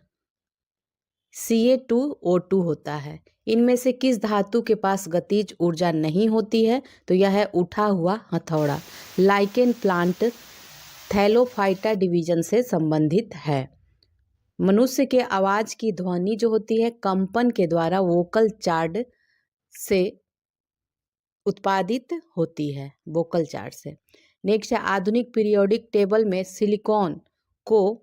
Ca2O2 होता है। इनमें से किस धातु के पास गतिज ऊर्जा नहीं होती है? तो यह है उठा हुआ हथौड़ा। लाइकेन प्लांट थैलोफाइटा डिवीजन से संबंधित है। मनुष्य के आवाज की ध्वनि जो होती है कंपन के द्वारा वोकल चार्ड से उत्पादित होती है, वोकल चार्ड से। नेक्स्ट है, आधुनिक पीरियोडिक टेबल में सिलिकॉन को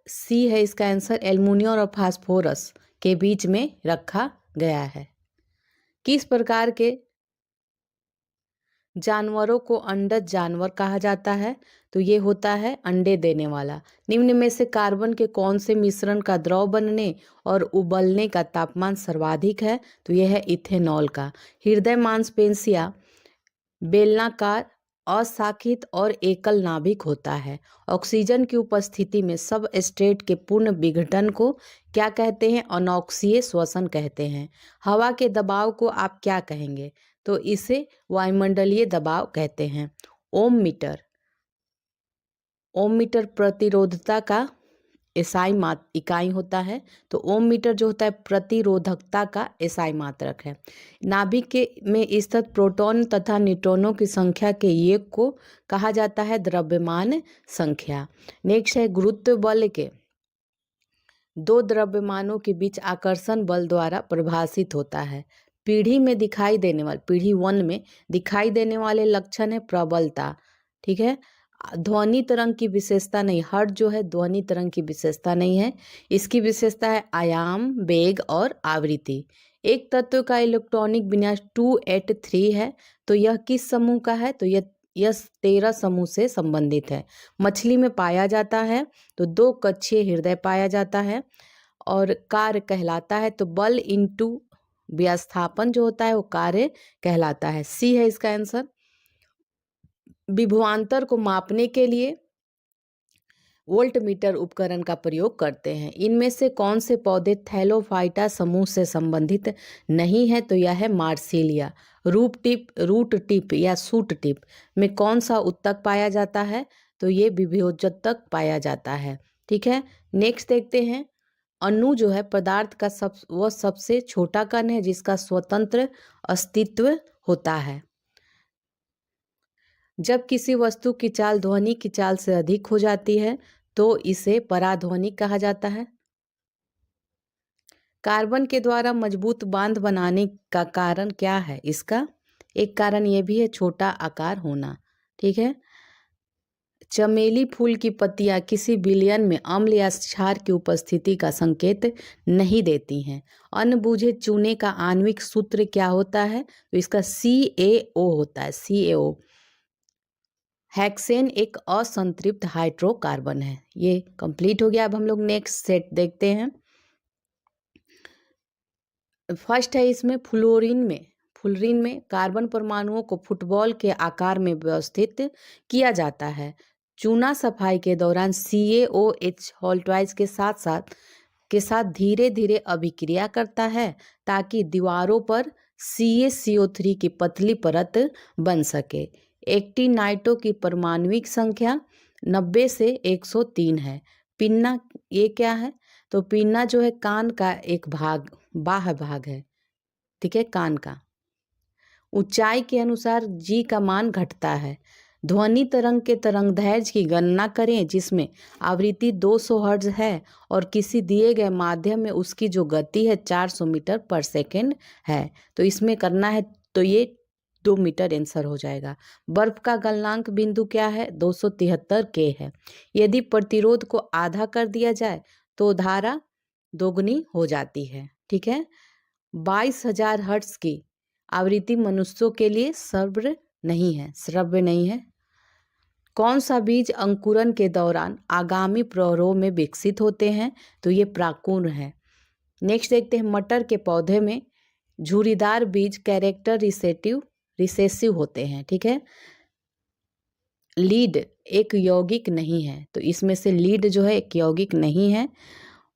सी है इसका आंसर, एल्युमिनियम और फास्फोरस के बीच में रखा गया है। किस प्रकार के जानवरों को अंडज जानवर कहा जाता है? तो ये होता है अंडे देने वाला। निम्न में से कार्बन के कौन से मिश्रण का द्रव बनने और उबलने का तापमान सर्वाधिक है? तो यह है इथेनॉल का। हृदय मांसपेशियां बेलनाकार, अशाखित और एकल नाभिक होता है। ऑक्सीजन की उपस्थिति में सब स्ट्रेट के पूर्ण विघटन को क्या कहते हैं? अनॉक्सीय श्वसन कहते हैं। हवा के दबाव को आप क्या कहेंगे? तो इसे वायुमंडलीय दबाव कहते हैं। ओम मीटर प्रतिरोधकता का एसआई इकाई होता है। तो ओम मीटर जो होता है प्रतिरोधकता का एसआई मात्रक है। नाभिक में स्थित प्रोटॉन तथा न्यूट्रॉनों की संख्या के योग को कहा जाता है द्रव्यमान संख्या। नेक्स्ट है, गुरुत्व बल के 2 द्रव्यमानों के बीच आकर्षण बल द्वारा परिभाषित होता है। पीढ़ी 1 में दिखाई देने वाले लक्षण है प्रबलता। ठीक है, ध्वनि तरंग की विशेषता नहीं, हर्ट जो है ध्वनि तरंग की विशेषता नहीं है, इसकी विशेषता है आयाम, वेग और आवृत्ति। एक तत्व का इलेक्ट्रॉनिक विन्यास 283 है, तो यह किस समूह का है? तो यह 13 समूह से संबंधित है। मछली में पाया जाता है तो 2 कक्षीय हृदय पाया जाता है और कार्य कहलाता है, तो बल इंटू विस्थापन जो होता है वो कार्य कहलाता है। सी है इसका आंसर। विभवांतर को मापने के लिए वोल्टमीटर उपकरण का प्रयोग करते हैं। इनमें से कौन से पौधे थैलोफाइटा समूह से संबंधित नहीं है? तो यह है मार्सिलिया। रूट टिप या सूट टिप में कौन सा उत्तक पाया जाता है? तो ये विभोजक पाया जाता है। ठीक है। नेक्स्ट देखते हैं, अणु जो है पदार्थ का वह सबसे छोटा कण है जिसका स्वतंत्र अस्तित्व होता है। जब किसी वस्तु की चाल ध्वनि की चाल से अधिक हो जाती है तो इसे पराध्वनिक कहा जाता है। कार्बन के द्वारा मजबूत बांध बनाने का कारण क्या है? इसका एक कारण ये भी है छोटा आकार होना। ठीक है। चमेली फूल की पत्तियां किसी विलयन में अम्ल या क्षार की उपस्थिति का संकेत नहीं देती हैं। अनबूझे चूने का आणविक सूत्र क्या होता है? तो इसका CaO होता है, CaO। हेक्सेन एक असंतृप्त हाइड्रोकार्बन है। ये कंप्लीट हो गया। अब हम लोग नेक्स्ट सेट देखते हैं। फर्स्ट है इसमें फ्लोरीन में कार्बन परमाणुओं को फुटबॉल के आकार में व्यवस्थित किया जाता है। चूना सफाई के दौरान CaOH हॉल्टवाइज के साथ धीरे धीरे अभिक्रिया करता है ताकि दीवारों पर CaCO3 की पतली परत बन सके। एक्टिनाइटों की परमाणुिक संख्या 90 से 103 है। पिन्ना ये क्या है? तो पिन्ना जो है कान का एक भाग, बाह्य भाग है। ठीक है, कान का। ऊंचाई के अनुसार G का मान घटता है। ध्वनि तरंग के तरंगदैर्घ्य की गणना करें जिसमें आवृत्ति 200 हर्ट्ज है और किसी दिए गए माध्यम में उसकी जो गति है 400 मीटर पर सेकेंड है। तो इसमें करना है तो ये 2 मीटर आंसर हो जाएगा। बर्फ का गलनांक बिंदु क्या है? 273 K है। यदि प्रतिरोध को आधा कर दिया जाए तो धारा दोगुनी हो जाती है। ठीक है। 22,000 हर्ट्ज की आवृत्ति मनुष्यों के लिए श्रव्य नहीं है। कौन सा बीज अंकुरन के दौरान आगामी प्रहरों में विकसित होते हैं? तो ये प्राकुर है। नेक्स्ट देखते हैं, मटर के पौधे में झुर्रीदार बीज कैरेक्टर रिसेसिव होते हैं। ठीक है। लीड एक यौगिक नहीं है, तो इसमें से लीड जो है एक यौगिक नहीं है।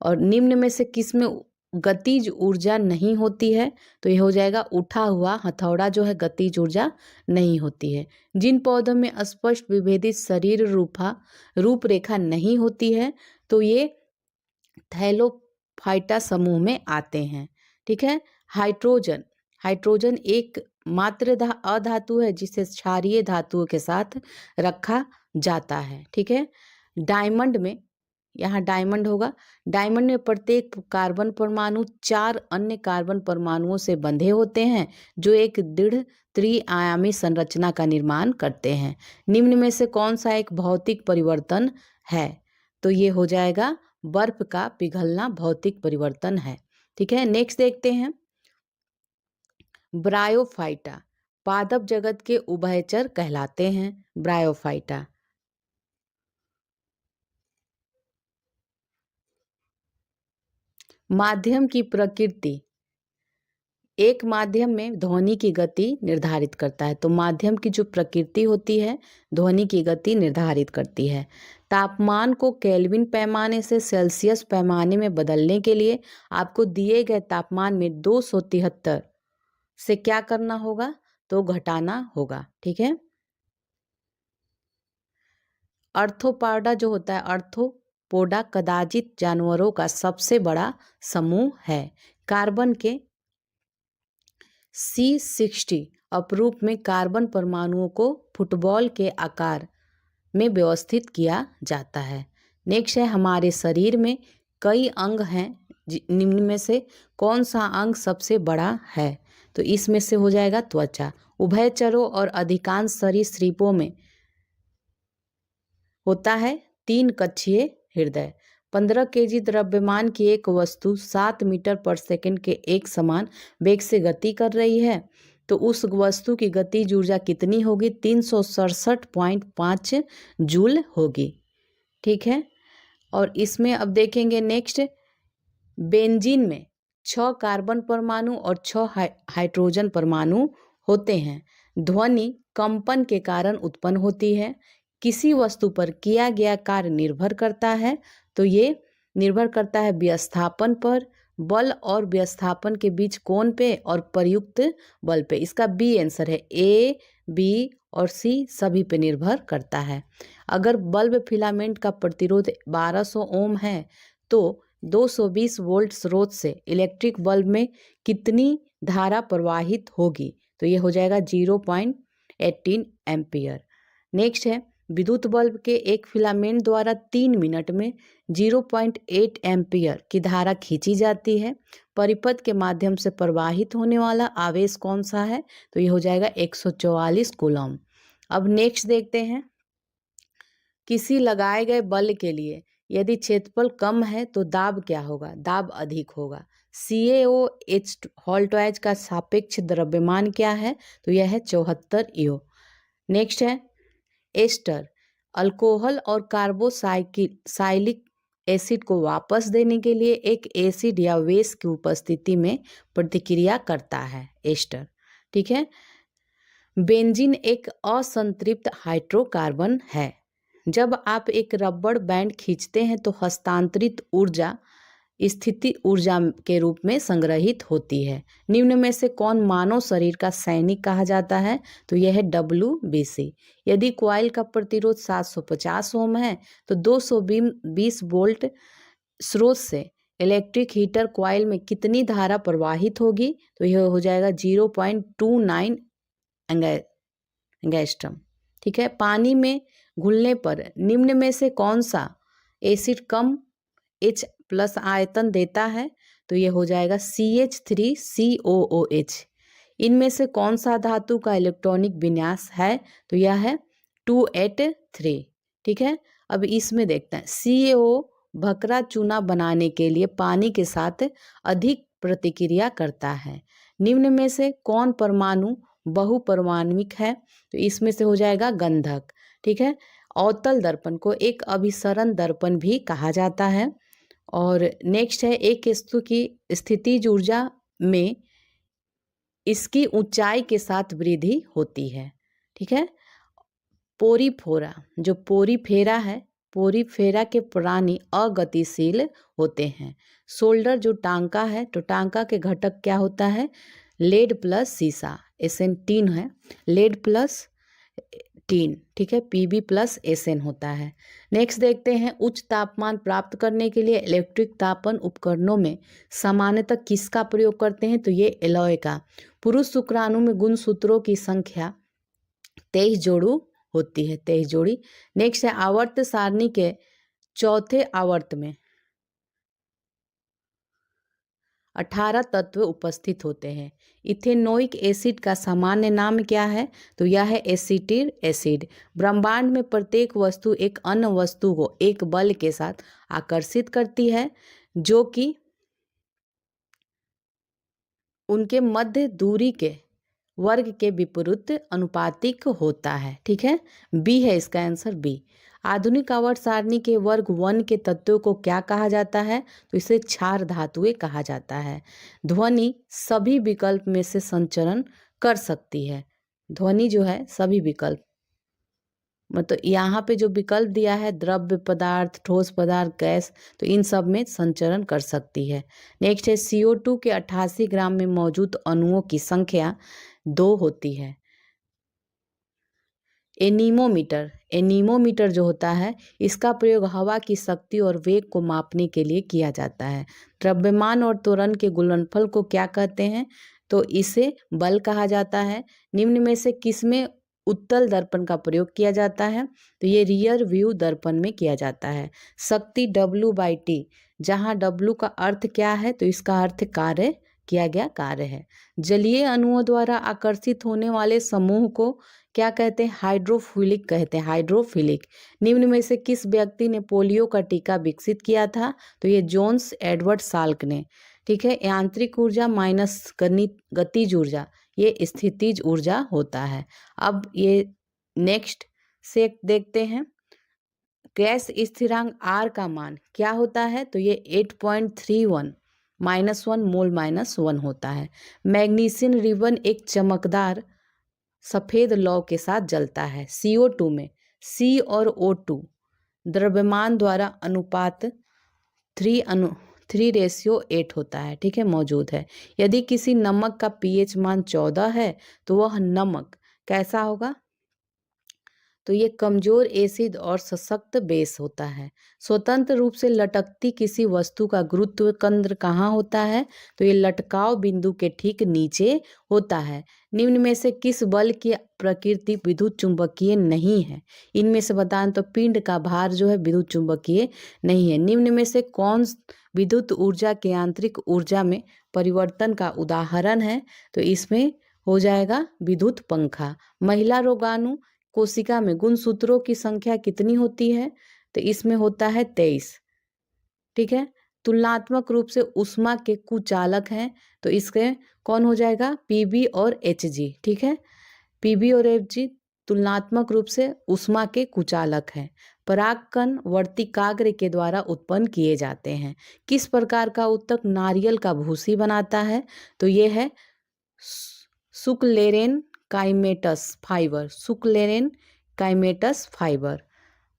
और निम्न में से किसमें गतिज ऊर्जा नहीं होती है? तो ये हो जाएगा उठा हुआ हथौड़ा जो है गतिज ऊर्जा नहीं होती है। जिन पौधों में स्पष्ट विभेदित शरीर रूपरेखा नहीं होती है तो ये थैलोफाइटा समूह में आते हैं। ठीक है। हाइड्रोजन एक मात्र अधातु है जिसे क्षारीय धातुओं के साथ रखा जाता है। ठीक है। डायमंड में, यहाँ डायमंड होगा, डायमंड में प्रत्येक कार्बन परमाणु 4 अन्य कार्बन परमाणुओं से बंधे होते हैं जो एक दृढ़ त्रिआयामी संरचना का निर्माण करते हैं। निम्न में से कौन सा एक भौतिक परिवर्तन है? तो ये हो जाएगा बर्फ का पिघलना भौतिक परिवर्तन है। ठीक है। नेक्स्ट देखते हैं, ब्रायोफाइटा पादप जगत के उभयचर कहलाते हैं। ब्रायोफाइटा माध्यम की प्रकृति एक माध्यम में ध्वनि की गति निर्धारित करता है। तो माध्यम की जो प्रकृति होती है ध्वनि की गति निर्धारित करती है। तापमान को केल्विन पैमाने से सेल्सियस पैमाने में बदलने के लिए आपको दिए गए तापमान में 273 से क्या करना होगा? तो घटाना होगा। ठीक है। अर्थोपोडा जो होता है, अर्थोपोडा कदाचित जानवरों का सबसे बड़ा समूह है। कार्बन के C60 अपरूप में कार्बन परमाणुओं को फुटबॉल के आकार में व्यवस्थित किया जाता है। नेक्स्ट है, हमारे शरीर में कई अंग हैं, निम्न में से कौन सा अंग सबसे बड़ा है? तो इसमें से हो जाएगा त्वचा। उभयचरों और अधिकांश सरीसृपों में होता है 3 कक्षीय हृदय। 15 kg द्रव्यमान की एक वस्तु 7 मीटर पर सेकंड के एक समान वेग से गति कर रही है तो उस वस्तु की गतिज ऊर्जा कितनी होगी? 367.5 जूल होगी। ठीक है। और इसमें अब देखेंगे नेक्स्ट, बेंजीन में 6 कार्बन परमाणु और 6 हाइड्रोजन परमाणु होते हैं। ध्वनि कंपन के कारण उत्पन्न होती है। किसी वस्तु पर किया गया कार्य निर्भर करता है, तो ये निर्भर करता है विस्थापन पर, बल और विस्थापन के बीच कोण पे और प्रयुक्त बल पे। इसका बी आंसर है, A बी और सी सभी पे निर्भर करता है। अगर बल्ब फिलामेंट का प्रतिरोध 1200 ओम है तो 220 वोल्ट स्रोत से इलेक्ट्रिक बल्ब में कितनी धारा प्रवाहित होगी? तो ये हो जाएगा 0.18 एम्पियर। नेक्स्ट है, विद्युत बल्ब के एक फिलामेंट द्वारा 3 मिनट में 0.8 एम्पियर की धारा खींची जाती है। परिपथ के माध्यम से प्रवाहित होने वाला आवेश कौन सा है? तो ये हो जाएगा 144 कूलम। अब नेक्स्ट देखते हैं, किसी लगाए गए बल के लिए यदि क्षेत्रफल कम है तो दाब क्या होगा? दाब अधिक होगा। CaOH हॉल्टवाइज का सापेक्ष द्रव्यमान क्या है? तो यह है 74 ईओ। नेक्स्ट है, एस्टर अल्कोहल और कार्बोक्सिलिक एसिड को वापस देने के लिए एक एसिड या बेस की उपस्थिति में प्रतिक्रिया करता है, एस्टर। ठीक है। बेंजीन एक असंतृप्त हाइड्रोकार्बन है। जब आप एक रबड़ बैंड खींचते हैं तो हस्तांतरित ऊर्जा स्थिति ऊर्जा के रूप में संग्रहित होती है। निम्न में से कौन मानव शरीर का सैनिक कहा जाता है? तो यह है WBC। यदि कॉइल का प्रतिरोध 750 ओम है तो 220 वोल्ट स्रोत से इलेक्ट्रिक हीटर कॉइल में कितनी धारा प्रवाहित होगी? तो यह हो जाएगा 0.29 एंगस्ट्रम। ठीक है। पानी में घुलने पर निम्न में से कौन सा एसिड कम H+ आयतन देता है? तो ये हो जाएगा CH3COOH। इनमें से कौन सा धातु का इलेक्ट्रॉनिक विन्यास है? तो यह है 283। ठीक है। अब इसमें देखते हैं, CaO भकरा चूना बनाने के लिए पानी के साथ अधिक प्रतिक्रिया करता है। निम्न में से कौन परमाणु बहुपरमाणविक है? तो इसमें से हो जाएगा गंधक। ठीक है। अवतल दर्पण को एक अभिसरण दर्पण भी कहा जाता है। और नेक्स्ट है, एक वस्तु की स्थितिज ऊर्जा में इसकी ऊंचाई के साथ वृद्धि होती है। ठीक है। पोरीफोरा, जो पोरीफेरा है, पोरीफेरा के प्राणी अगतिशील होते हैं। शोल्डर जो टांका है, तो टांका के घटक क्या होता है? लेड प्लस सीसा, SN3 है, लेड प्लस टीन। ठीक है। Pb प्लस SN होता है। नेक्स्ट देखते हैं, उच्च तापमान प्राप्त करने के लिए इलेक्ट्रिक तापन उपकरणों में सामान्यतः किसका प्रयोग करते हैं? तो ये एलॉय का। पुरुष शुक्राणु में गुणसूत्रों की संख्या 23 जोड़ी होती है, 23 जोड़ी। नेक्स्ट है, आवर्त सारणी के चौथे आवर्त में 18 तत्व उपस्थित होते हैं। इथेनोइक एसिड का सामान्य नाम क्या है? तो यह है एसिटिक एसिड। ब्रह्मांड में प्रत्येक वस्तु एक अन्य वस्तु को एक बल के साथ आकर्षित करती है जो कि उनके मध्य दूरी के वर्ग के विपरीत अनुपातिक होता है। ठीक है। बी है इसका आंसर, बी। आधुनिक आवर्त सारणी के वर्ग 1 के तत्वों को क्या कहा जाता है? तो इसे क्षार धातुएं कहा जाता है। ध्वनि सभी विकल्प में से संचरण कर सकती है। ध्वनि जो है सभी विकल्प, मतलब यहाँ पे जो विकल्प दिया है, द्रव्य पदार्थ, ठोस पदार्थ, गैस, तो इन सब में संचरण कर सकती है। नेक्स्ट है, CO2 के 88 ग्राम में मौजूद अणुओं की संख्या 2 होती है। एनीमोमीटर, एनीमोमीटर जो होता है, इसका प्रयोग हवा की शक्ति और वेग को मापने के लिए किया जाता है। द्रव्यमान और त्वरण के गुणनफल को क्या कहते हैं? तो इसे बल कहा जाता है। निम्न में से किसमें उत्तल दर्पण का प्रयोग किया जाता है? तो ये रियर व्यू दर्पण में किया जाता है। शक्ति W/T, जहाँ W का अर्थ क्या है? तो इसका अर्थ कार्य, किया गया कार्य है। जलीय अणुओं द्वारा आकर्षित होने वाले समूह को क्या कहते हैं? हाइड्रोफिलिक कहते हैं, हाइड्रोफिलिक। निम्न में से किस व्यक्ति ने पोलियो का टीका विकसित किया था? तो ये जोन्स एडवर्ड साल्क ने। ठीक है। यांत्रिक ऊर्जा माइनस गतिज ऊर्जा, ये स्थितिज ऊर्जा होता है। अब ये नेक्स्ट से देखते हैं, गैस स्थिरांक R का मान क्या होता है? तो ये 8.31 -1 मोल -1 होता है। मैग्नीशियम रिबन एक चमकदार सफ़ेद लौ के साथ जलता है। CO2 में C और O2 द्रव्यमान द्वारा अनुपात 3:8 होता है। ठीक है, मौजूद है। यदि किसी नमक का pH मान 14 है तो वह नमक कैसा होगा? तो ये कमजोर एसिड और सशक्त बेस होता है। स्वतंत्र रूप से लटकती किसी वस्तु का गुरुत्व केंद्र कहाँ होता है? तो ये लटकाव बिंदु के ठीक नीचे होता है। निम्न में से किस बल की प्रकृति विद्युत चुंबकीय नहीं है? इनमें से बताएं तो पिंड का भार जो है विद्युत चुंबकीय नहीं है। निम्न में से कौन विद्युत ऊर्जा के यांत्रिक ऊर्जा में परिवर्तन का उदाहरण है? तो इसमें हो जाएगा विद्युत पंखा। महिला रोगाणु कोशिका में गुणसूत्रों की संख्या कितनी होती है? तो इसमें होता है 23। ठीक है। तुलनात्मक रूप से ऊष्मा के कुचालक हैं, तो इसके कौन हो जाएगा? पीबी और एचजी। ठीक है। पीबी और एचजी तुलनात्मक रूप से ऊष्मा के कुचालक हैं। परागकण वर्तिकाग्र के द्वारा उत्पन्न किए जाते हैं। किस प्रकार का उत्तक नारियल का भूसी बनाता है? तो ये है सुक्लेरेन काइमेटस फाइबर। सुक्लेरेन काइमेटस फाइबर।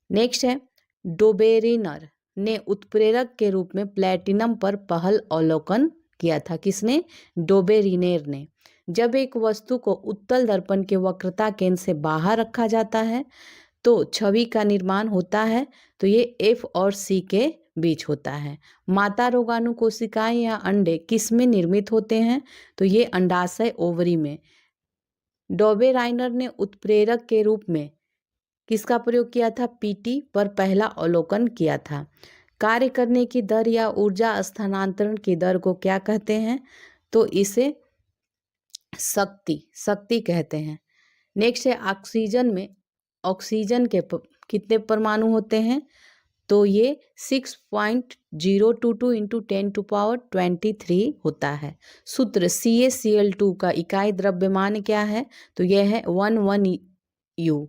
नेक्स्ट है डोबेरिनर ने उत्प्रेरक के रूप में प्लेटिनम पर पहल अवलोकन किया था। किसने? डोबेरिनेर ने। जब एक वस्तु को उत्तल दर्पण के वक्रता केंद्र से बाहर रखा जाता है तो छवि का निर्माण होता है, तो ये एफ और सी के बीच होता है। माता रोगाणु कोशिकाएं या अंडे किस में निर्मित होते हैं? तो ये अंडाशय ओवरी में। डोबेराइनर ने उत्प्रेरक के रूप में किसका प्रयोग किया था? पीटी पर पहला अवलोकन किया था। कार्य करने की दर या ऊर्जा स्थानांतरण की दर को क्या कहते हैं? तो इसे शक्ति कहते हैं। नेक्स्ट है ऑक्सीजन में ऑक्सीजन के कितने परमाणु होते हैं? तो ये 6.022 इंटू 10⁻23 होता है। सूत्र CaCl2 का इकाई द्रव्यमान क्या है? तो यह है 11U।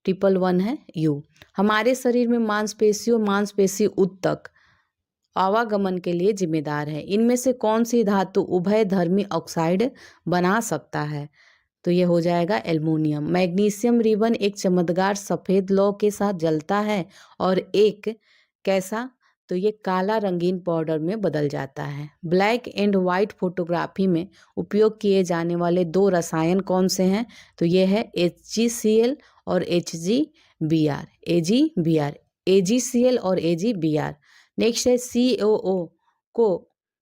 111 है U। हमारे शरीर में मांसपेशी उत्तक आवागमन के लिए जिम्मेदार है। इनमें से कौन सी धातु उभयधर्मी ऑक्साइड बना सकता है? तो ये हो जाएगा एल्युमिनियम। मैग्नीशियम रिबन एक चमकदार सफ़ेद लौ के साथ जलता है और एक कैसा? तो ये काला रंगीन पाउडर में बदल जाता है। ब्लैक एंड वाइट फोटोग्राफी में उपयोग किए जाने वाले दो रसायन कौन से हैं? तो ये है HgCl और HgBr। AgCl और AgBr। नेक्स्ट है COO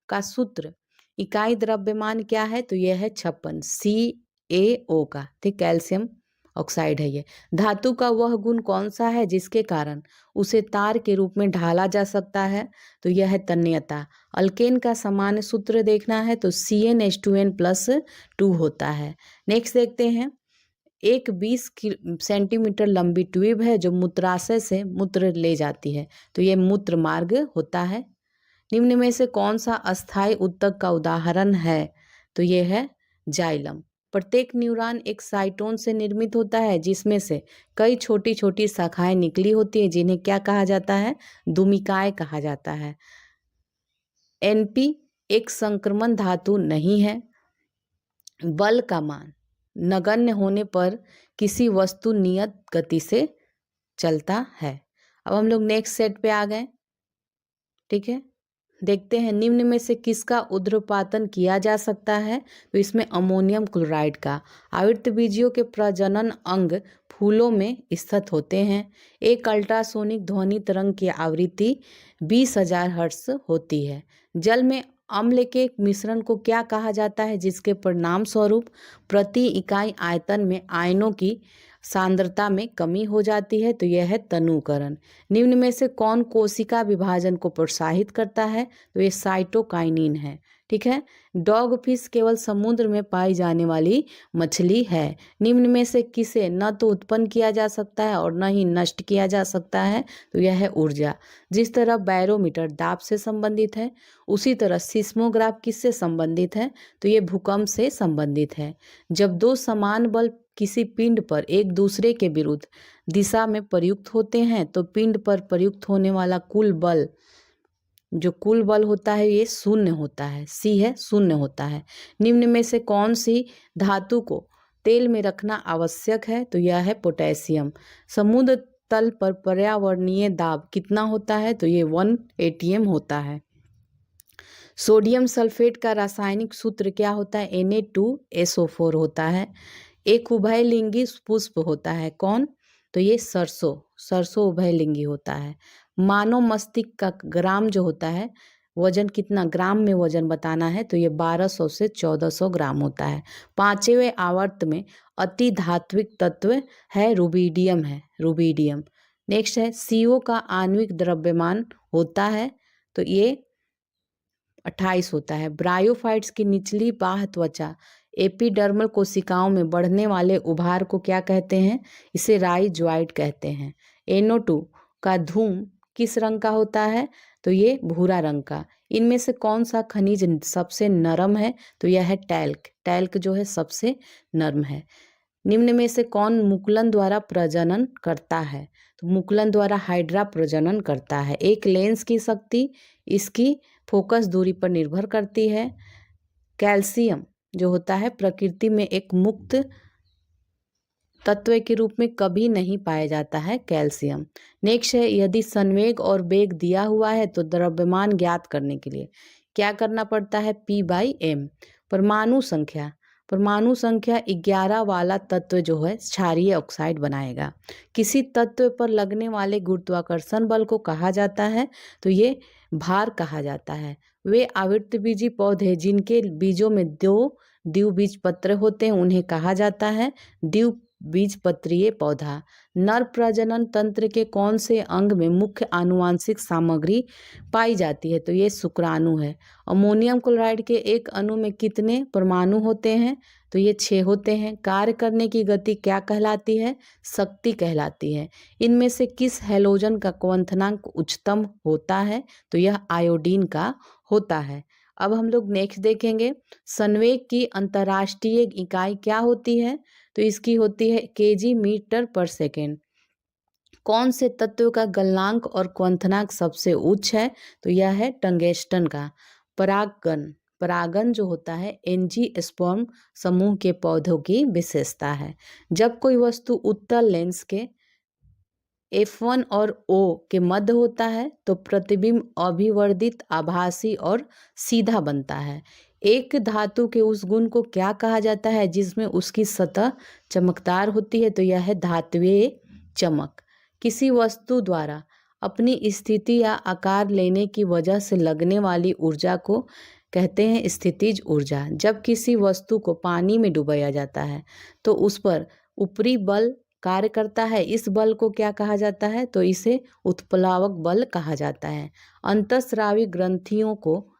का सूत्र इकाई द्रव्यमान क्या है? तो यह है 56 CaO का। ठीक, कैल्शियम ऑक्साइड है ये। धातु का वह गुण कौन सा है जिसके कारण उसे तार के रूप में ढाला जा सकता है? तो यह है तन्यता। अल्केन का सामान्य सूत्र देखना है तो CnH2n+2 होता है। नेक्स्ट देखते हैं, एक 20 सेंटीमीटर लंबी ट्यूब है जो मूत्राशय से मूत्र ले जाती है, तो यह मूत्र मार्ग होता है। निम्न में से कौन सा अस्थायी उत्तक का उदाहरण है? तो यह है जाइलम। प्रत्येक न्यूरॉन एक साइटोन से निर्मित होता है जिसमें से कई छोटी छोटी शाखाएं निकली होती हैं जिन्हें क्या कहा जाता है? दुमिकाएं कहा जाता है। Np एक संक्रमण धातु नहीं है। बल का मान नगण्य होने पर किसी वस्तु नियत गति से चलता है। अब हम लोग नेक्स्ट सेट पे आ गए। ठीक है, देखते हैं निम्न में से किसका ऊर्ध्वपातन किया जा सकता है? तो इसमें अमोनियम क्लोराइड का। आवृतबीजियों के प्रजनन अंग फूलों में स्थित होते हैं। एक अल्ट्रासोनिक ध्वनि तरंग की आवृत्ति 20,000 हर्ट्ज होती है। जल में अम्ल के मिश्रण को क्या कहा जाता है जिसके परिणाम स्वरूप प्रति इकाई आयतन में आयनों की सांद्रता में कमी हो जाती है? तो यह है तनुकरण। निम्न में से कौन कोशिका विभाजन को प्रोत्साहित करता है? तो ये साइटोकाइनिन है। ठीक है, डॉग फिश केवल समुद्र में पाई जाने वाली मछली है। निम्न में से किसे न तो उत्पन्न किया जा सकता है और न ही नष्ट किया जा सकता है? तो यह है ऊर्जा। जिस तरह बैरोमीटर दाब से संबंधित है उसी तरह सिस्मोग्राफ किससे संबंधित है? तो ये भूकंप से संबंधित है। जब दो समान बल किसी पिंड पर एक दूसरे के विरुद्ध दिशा में प्रयुक्त होते हैं तो पिंड पर प्रयुक्त होने वाला कुल बल, जो कुल बल होता है ये शून्य होता है। सी है, शून्य होता है। निम्न में से कौन सी धातु को तेल में रखना आवश्यक है? तो यह है पोटेशियम। समुद्र तल पर पर्यावरणीय दाब कितना होता है? तो ये 1 atm होता है। सोडियम सल्फेट का रासायनिक सूत्र क्या होता है? Na2SO4 होता है। एक उभयलिंगी पुष्प होता है, कौन? तो ये सरसों, सरसों उभयलिंगी होता है। मानव मस्तिष्क का ग्राम जो होता है, वजन कितना ग्राम में वजन बताना है, तो ये 1200 से 1400 ग्राम होता है। पांचवें आवर्त में अति धात्विक तत्व है रुबिडियम, है रुबिडियम। नेक्स्ट है CO का आणविक द्रव्यमान होता है, तो ये 28 होता है। ब्रायोफाइट्स की निचली बाह्य त्वचा एपिडर्मल कोशिकाओं में बढ़ने वाले उभार को क्या कहते हैं? इसे राइजोइड कहते हैं। NO2 का धूम किस रंग का होता है? तो ये भूरा रंग का। इनमें से कौन सा खनिज सबसे नरम है? तो यह है टैल्क, टैल्क जो है सबसे नरम है। निम्न में से कौन मुकुलन द्वारा प्रजनन करता है? तो मुकुलन द्वारा हाइड्रा प्रजनन करता है। एक लेंस की शक्ति इसकी फोकस दूरी पर निर्भर करती है। कैल्शियम जो होता है प्रकृति में एक मुक्त तत्व के रूप में कभी नहीं पाया जाता है कैल्शियम। नेक्स्ट है, यदि संवेग और वेग दिया हुआ है तो द्रव्यमान ज्ञात करने के लिए क्या करना पड़ता है? P/m। परमाणु संख्या, परमाणु संख्या 11 वाला तत्व जो है क्षारीय ऑक्साइड बनाएगा। किसी तत्व पर लगने वाले गुरुत्वाकर्षण बल को कहा जाता है? तो ये भार कहा जाता है। वे आवृतबीजी पौधे जिनके बीजों में 2 द्विबीजपत्र होते हैं उन्हें कहा जाता है द्विबीजपत्रीय पौधा। नर प्रजनन तंत्र के कौन से अंग में मुख्य आनुवांशिक सामग्री पाई जाती है? तो ये शुक्राणु है। अमोनियम क्लोराइड के एक अणु में कितने परमाणु होते हैं? तो ये 6 होते हैं। कार्य करने की गति क्या कहलाती है? शक्ति कहलाती है। इनमें से किस हैलोजन का क्वथनांक उच्चतम होता है? तो यह आयोडीन का होता है। अब हम लोग नेक्स्ट देखेंगे, संवेग की अंतर्राष्ट्रीय इकाई क्या होती है? तो इसकी होती है kg/s। कौन से तत्व का गलनांक और क्वथनांक सबसे उच्च है? तो यह है टंगस्टन का। परागन, परागन जो होता है एंजियोस्पर्म समूह के पौधों की विशेषता है। जब कोई वस्तु उत्तल लेंस के F1 और O के मध्य होता है तो प्रतिबिंब अभिवर्धित, आभासी और सीधा बनता है। एक धातु के उस गुण को क्या कहा जाता है जिसमें उसकी सतह चमकदार होती है? तो यह है धात्वीय चमक। किसी वस्तु द्वारा अपनी स्थिति या आकार लेने की वजह से लगने वाली ऊर्जा को कहते हैं स्थितिज ऊर्जा। जब किसी वस्तु को पानी में डुबाया जाता है तो उस पर ऊपरी बल कार्य करता है, इस बल को क्या कहा जाता है? तो इसे उत्प्लावक बल कहा जाता है। अंतःस्रावी ग्रंथियों को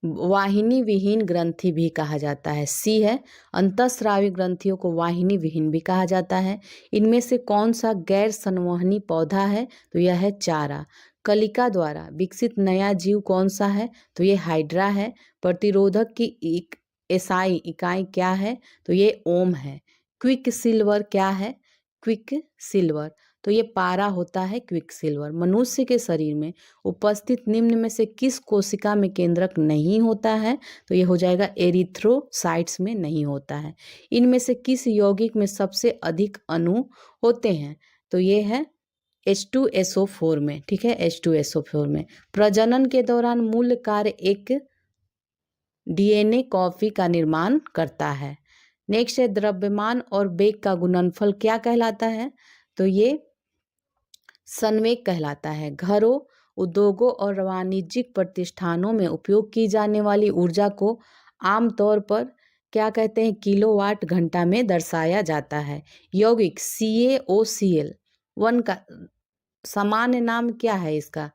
वाहिनी विहीन ग्रंथि भी कहा जाता है। C है, अंतःस्रावी ग्रंथियों को वाहिनी विहीन भी कहा जाता है। इनमें से कौन सा गैर संवहनी पौधा है? तो यह है चारा। कलिका द्वारा विकसित नया जीव कौन सा है? तो ये हाइड्रा है। प्रतिरोधक की SI इकाई क्या है? तो ये ओम है। क्विक सिल्वर क्या है? क्विक सिल्वर, तो ये पारा होता है क्विक सिल्वर। मनुष्य के शरीर में उपस्थित निम्न में से किस कोशिका में केंद्रक नहीं होता है? तो ये हो जाएगा एरिथ्रोसाइट्स में नहीं होता है। इनमें से किस यौगिक में सबसे अधिक अणु होते हैं? तो ये है H2SO4 में, ठीक है, H2SO4 में। प्रजनन के दौरान मूल कार्य एक DNA कॉपी का निर्माण करता है। नेक्स्ट है, द्रव्यमान और वेग का गुणनफल क्या कहलाता है? तो ये संवेग कहलाता है। घरों, उद्योगों और वाणिज्यिक प्रतिष्ठानों में उपयोग की जाने वाली ऊर्जा को आमतौर पर क्या कहते हैं? किलोवाट घंटा में दर्शाया जाता है। यौगिक CaOCl1 का सामान्य नाम क्या है इसका?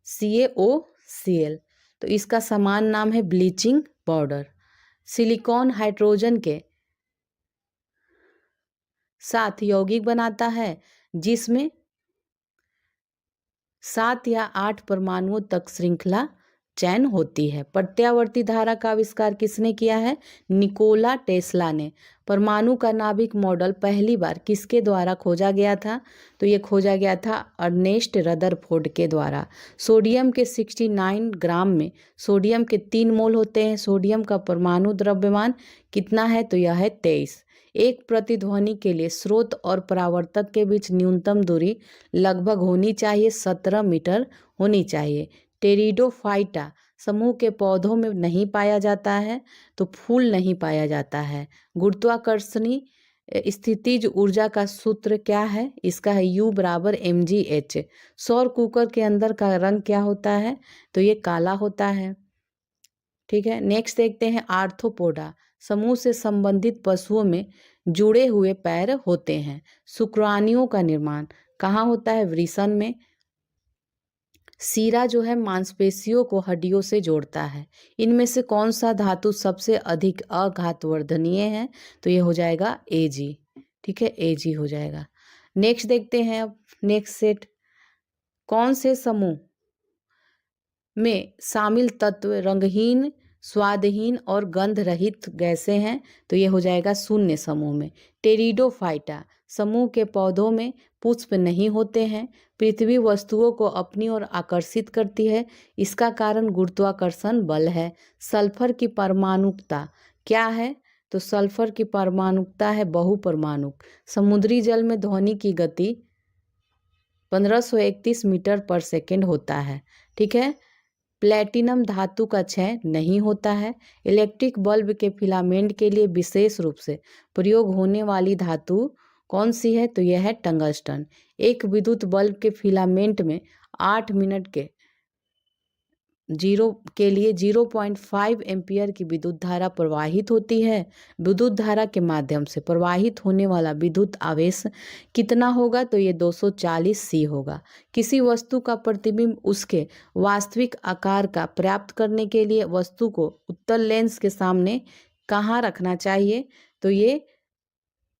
CaOCl, तो इसका समान नाम है ब्लीचिंग पाउडर। सिलिकॉन हाइड्रोजन के साथ यौगिक बनाता है जिसमें 7 या 8 परमाणुओं तक श्रृंखला चयन होती है। प्रत्यावर्ती धारा का आविष्कार किसने किया है? निकोला टेस्ला ने। परमाणु का नाभिक मॉडल पहली बार किसके द्वारा खोजा गया था? तो ये खोजा गया था अर्नेस्ट रदरफोर्ड के द्वारा। सोडियम के 69 ग्राम में सोडियम के 3 मोल होते हैं। सोडियम का परमाणु द्रव्यमान कितना है? तो यह है 23। एक प्रतिध्वनि के लिए स्रोत और परावर्तक के बीच न्यूनतम दूरी लगभग होनी चाहिए 17 मीटर होनी चाहिए। टेरिडोफाइटा समूह के पौधों में नहीं पाया जाता है, तो फूल नहीं पाया जाता है। गुरुत्वाकर्षणी स्थितिज ऊर्जा का सूत्र क्या है? इसका है U बराबर mgh। सौर कुकर के अंदर का रंग क्या होता है? तो ये काला होता है। ठीक है, नेक्स्ट देखते हैं आर्थ्रोपोडा समूह से संबंधित पशुओं में जुड़े हुए पैर होते हैं। शुक्राणुओं का निर्माण कहाँ होता है? वृषण में। सीरा जो है मांसपेशियों को हड्डियों से जोड़ता है। इनमें से कौन सा धातु सबसे अधिक अघातवर्धनीय है? तो ये हो जाएगा Ag। ठीक है, Ag हो जाएगा। नेक्स्ट देखते हैं अब नेक्स्ट सेट, कौन से समूह में शामिल तत्व रंगहीन, स्वादहीन और गंध रहित गैसें हैं? तो ये हो जाएगा शून्य समूह में। टेरिडोफाइटा समूह के पौधों में पुष्प नहीं होते हैं। पृथ्वी वस्तुओं को अपनी ओर आकर्षित करती है, इसका कारण गुरुत्वाकर्षण बल है। सल्फर की परमाणुकता क्या है? तो सल्फर की परमाणुकता है बहुपरमाणुक। समुद्री जल में ध्वनि की गति 1531 मीटर पर सेकेंड होता है। ठीक है, प्लेटिनम धातु का क्षय नहीं होता है। इलेक्ट्रिक बल्ब के फिलामेंट के लिए विशेष रूप से प्रयोग होने वाली धातु कौन सी है? तो यह है टंगस्टन। एक विद्युत बल्ब के फिलामेंट में 8 मिनट के लिए 0.5 एम्पियर की विद्युत धारा प्रवाहित होती है। विद्युत धारा के माध्यम से प्रवाहित होने वाला विद्युत आवेश कितना होगा? तो ये 240 सी होगा। किसी वस्तु का प्रतिबिंब उसके वास्तविक आकार का प्राप्त करने के लिए वस्तु को उत्तल लेंस के सामने कहाँ रखना चाहिए? तो ये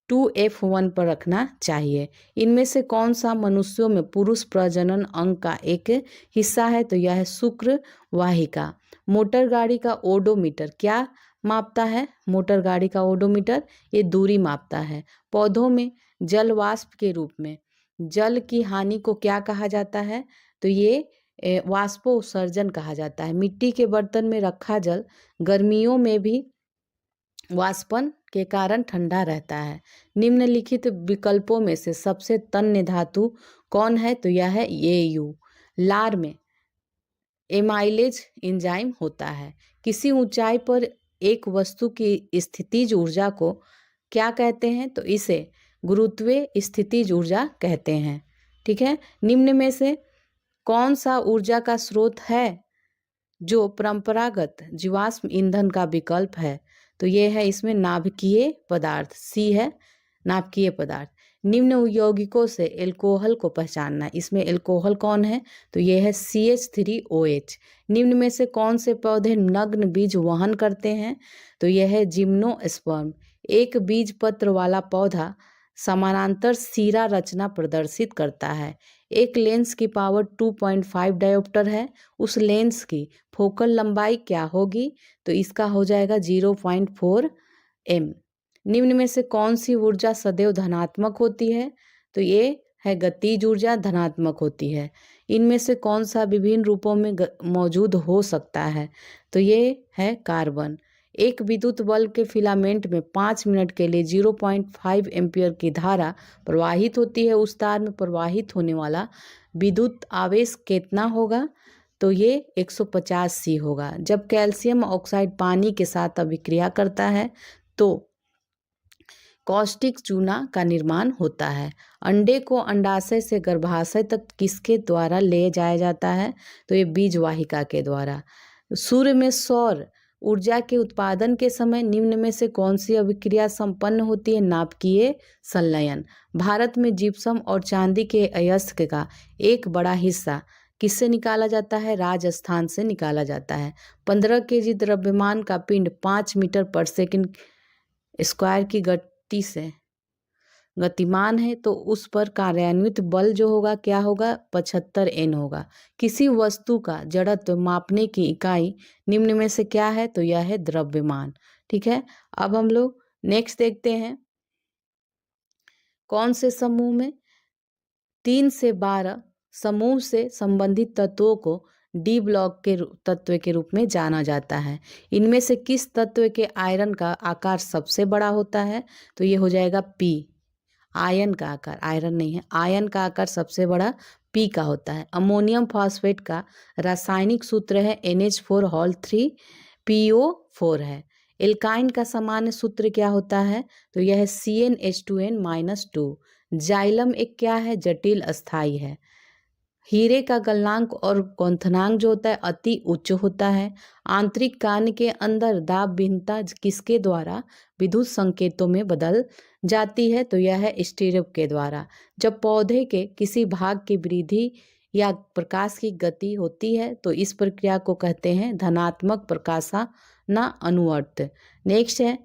2f1 पर रखना चाहिए। इनमें से कौन सा मनुष्यों में पुरुष प्रजनन अंग का एक हिस्सा है? तो यह है शुक्र वाहिका। मोटर गाड़ी का ओडोमीटर क्या मापता है? मोटर गाड़ी का ओडोमीटर ये दूरी मापता है। पौधों में जल वाष्प के रूप में जल की हानि को क्या कहा जाता है? तो ये वाष्पोत्सर्जन कहा जाता है। मिट्टी के बर्तन में रखा जल गर्मियों में भी वाष्पन के कारण ठंडा रहता है। निम्नलिखित विकल्पों में से सबसे तन्य धातु कौन है? तो यह है Au। लार में एमाइलेज एंजाइम होता है। किसी ऊंचाई पर एक वस्तु की स्थितिज ऊर्जा को क्या कहते हैं? तो इसे गुरुत्वीय स्थितिज ऊर्जा कहते हैं। ठीक है, निम्न में से कौन सा ऊर्जा का स्रोत है जो परंपरागत जीवाश्म ईंधन का विकल्प है? तो ये है इसमें नाभिकीय पदार्थ, सी है नाभिकीय पदार्थ। निम्न यौगिकों से एल्कोहल को पहचानना, इसमें एल्कोहल कौन है? तो ये है CH3OH। निम्न में से कौन से पौधे नग्न बीज वहन करते हैं? तो यह है जिम्नोस्पर्म। एक बीज पत्र वाला पौधा समानांतर सीरा रचना प्रदर्शित करता है। एक लेंस की पावर 2.5 डायोप्टर है, उस लेंस की फोकल लंबाई क्या होगी? तो इसका हो जाएगा 0.4 m। निम्न में से कौन सी ऊर्जा सदैव धनात्मक होती है? तो ये है गतिज ऊर्जा धनात्मक होती है। इनमें से कौन सा विभिन्न रूपों में मौजूद हो सकता है? तो ये है कार्बन। एक विद्युत बल्ब के फिलामेंट में 5 मिनट के लिए 0.5 एम्पियर की धारा प्रवाहित होती है। उस तार में प्रवाहित होने वाला विद्युत आवेश कितना होगा? तो ये 150 सी होगा। जब कैल्शियम ऑक्साइड पानी के साथ अभिक्रिया करता है तो कॉस्टिक चूना का निर्माण होता है। अंडे को अंडाशय से गर्भाशय तक किसके द्वारा ले जाया जाता है? तो ये बीज वाहिका के द्वारा। सूर्य में सौर ऊर्जा के उत्पादन के समय निम्न में से कौन सी अभिक्रिया संपन्न होती है? नाभिकीय संलयन। भारत में जिप्सम और चांदी के अयस्क का एक बड़ा हिस्सा किससे निकाला जाता है? राजस्थान से निकाला जाता है। 15 केजी द्रव्यमान का पिंड 5 मीटर पर सेकंड स्क्वायर की गति से गतिमान है, तो उस पर कार्यान्वित बल जो होगा क्या होगा? 75 N होगा। किसी वस्तु का जड़त्व मापने की इकाई निम्न में से क्या है? तो यह है द्रव्यमान। ठीक है, अब हम लोग नेक्स्ट देखते हैं कौन से समूह में 3 से 12 समूह से संबंधित तत्वों को डी ब्लॉक के तत्व के रूप में जाना जाता है। इनमें से किस तत्व के आयरन का आकार सबसे बड़ा होता है? तो ये हो जाएगा P। आयन का आकार, आयरन नहीं है, आयन का आकार सबसे बड़ा पी का होता है। अमोनियम फॉस्फेट का रासायनिक सूत्र है NH4 है। एल्काइन का सामान्य सूत्र क्या होता है? तो यह है CnH2n-2। जाइलम एक क्या है? जटिल अस्थाई है। हीरे का गलनांक और क्वथनांक जो होता है अति उच्च होता है। आंतरिक कान के अंदर दाब भिन्नता किसके द्वारा विद्युत संकेतों में बदल जाती है? तो यह है स्टीरियो के द्वारा। जब पौधे के किसी भाग की वृद्धि या प्रकाश की गति होती है तो इस प्रक्रिया को कहते हैं धनात्मक प्रकाशना अनुवर्त। नेक्स्ट है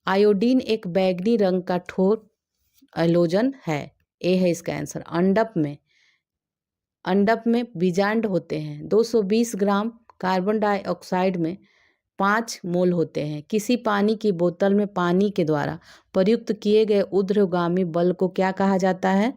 आयोडीन एक बैंगनी रंग का ठोस एलोजन है। ए है इसका आंसर। अंडप में बीजांड होते हैं। 220 ग्राम कार्बन डाइऑक्साइड में 5 मोल होते हैं। किसी पानी की बोतल में पानी के द्वारा प्रयुक्त किए गए ऊर्ध्वगामी बल को क्या कहा जाता है?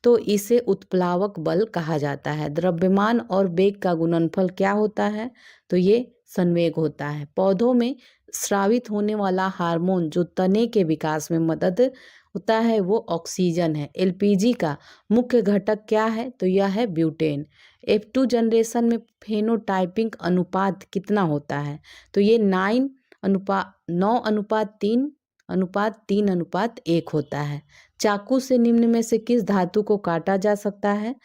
तो इसे उत्प्लावक बल कहा जाता है। द्रव्यमान और वेग का गुणनफल क्या होता है? तो ये संवेग होता है। पौधों में स्रावित होने वाला हार्मोन जो तने के विकास में मदद होता है वो ऑक्सीजन है। एलपीजी का मुख्य घटक क्या है? तो यह है ब्यूटेन। F2 जनरेशन में फेनोटाइपिंग अनुपात कितना होता है? तो ये 9:3:3:1 होता है। चाकू से निम्न में से किस धातु को काटा जा सकता है?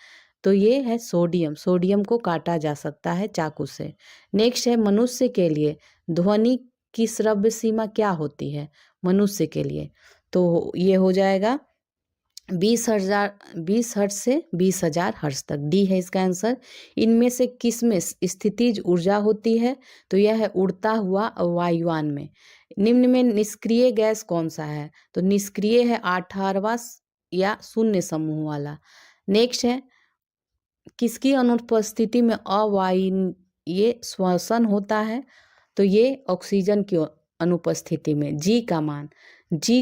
तो ये है सोडियम को काटा जा सकता है चाकू से। नेक्स्ट है मनुष्य के लिए ध्वनि की श्रव्य सीमा क्या होती है मनुष्य के लिए? तो ये हो जाएगा 20 हर्ट्ज से 20,000 हर्ट्ज तक। डी है इसका आंसर। इनमें से किस में स्थितिज ऊर्जा होती है? तो यह है उड़ता हुआ वायुयान में। निम्न में निष्क्रिय गैस कौन सा है? तो निष्क्रिय है 18वां या शून्य समूह वाला। नेक्स्ट है किसकी अनुपस्थिति में अवायवीय श्वसन होता है? तो ये ऑक्सीजन की अनुपस्थिति में। जी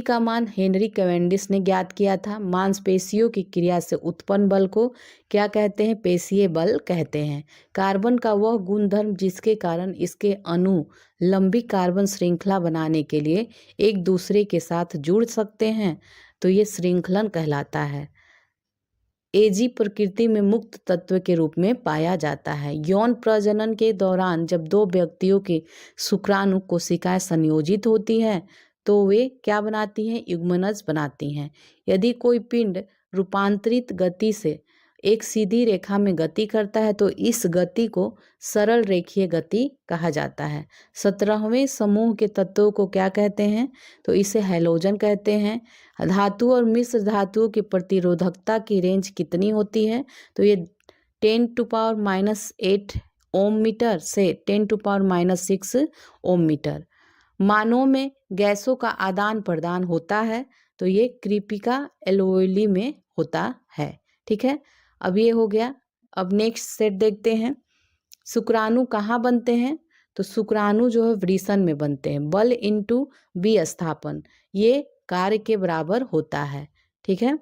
का मान हेनरी कैवेंडिश ने ज्ञात किया था। मांसपेशियों की क्रिया से उत्पन्न बल को क्या कहते हैं? पेशीय बल कहते हैं। कार्बन का वह गुणधर्म जिसके कारण इसके अणु लंबी कार्बन श्रृंखला बनाने के लिए एक दूसरे के साथ जुड़ सकते हैं तो ये श्रृंखलन कहलाता है। एजी प्रकृति में मुक्त तत्व के रूप में पाया जाता है। यौन प्रजनन के दौरान जब दो व्यक्तियों की शुक्राणु कोशिकाएं संयोजित होती हैं तो वे क्या बनाती हैं? युग्मनज बनाती हैं। यदि कोई पिंड रूपांतरित गति से एक सीधी रेखा में गति करता है तो इस गति को सरल रेखीय गति कहा जाता है। 17वें समूह के तत्वों को क्या कहते हैं? तो इसे हैलोजन कहते हैं। धातु और मिश्र धातुओं की प्रतिरोधकता की रेंज कितनी होती है? तो ये 10⁻⁻8 ओम मीटर से 10⁻⁻6 ओम मीटर। मानव में गैसों का आदान प्रदान होता है तो ये क्रीपिका एल्वेओली में होता है। ठीक है, अब ये हो गया। अब नेक्स्ट सेट देखते हैं। शुक्राणु कहाँ बनते हैं? तो शुक्राणु जो है वृषण में बनते हैं। बल इंटू विस्थापन ये कार्य के बराबर होता है। ठीक है,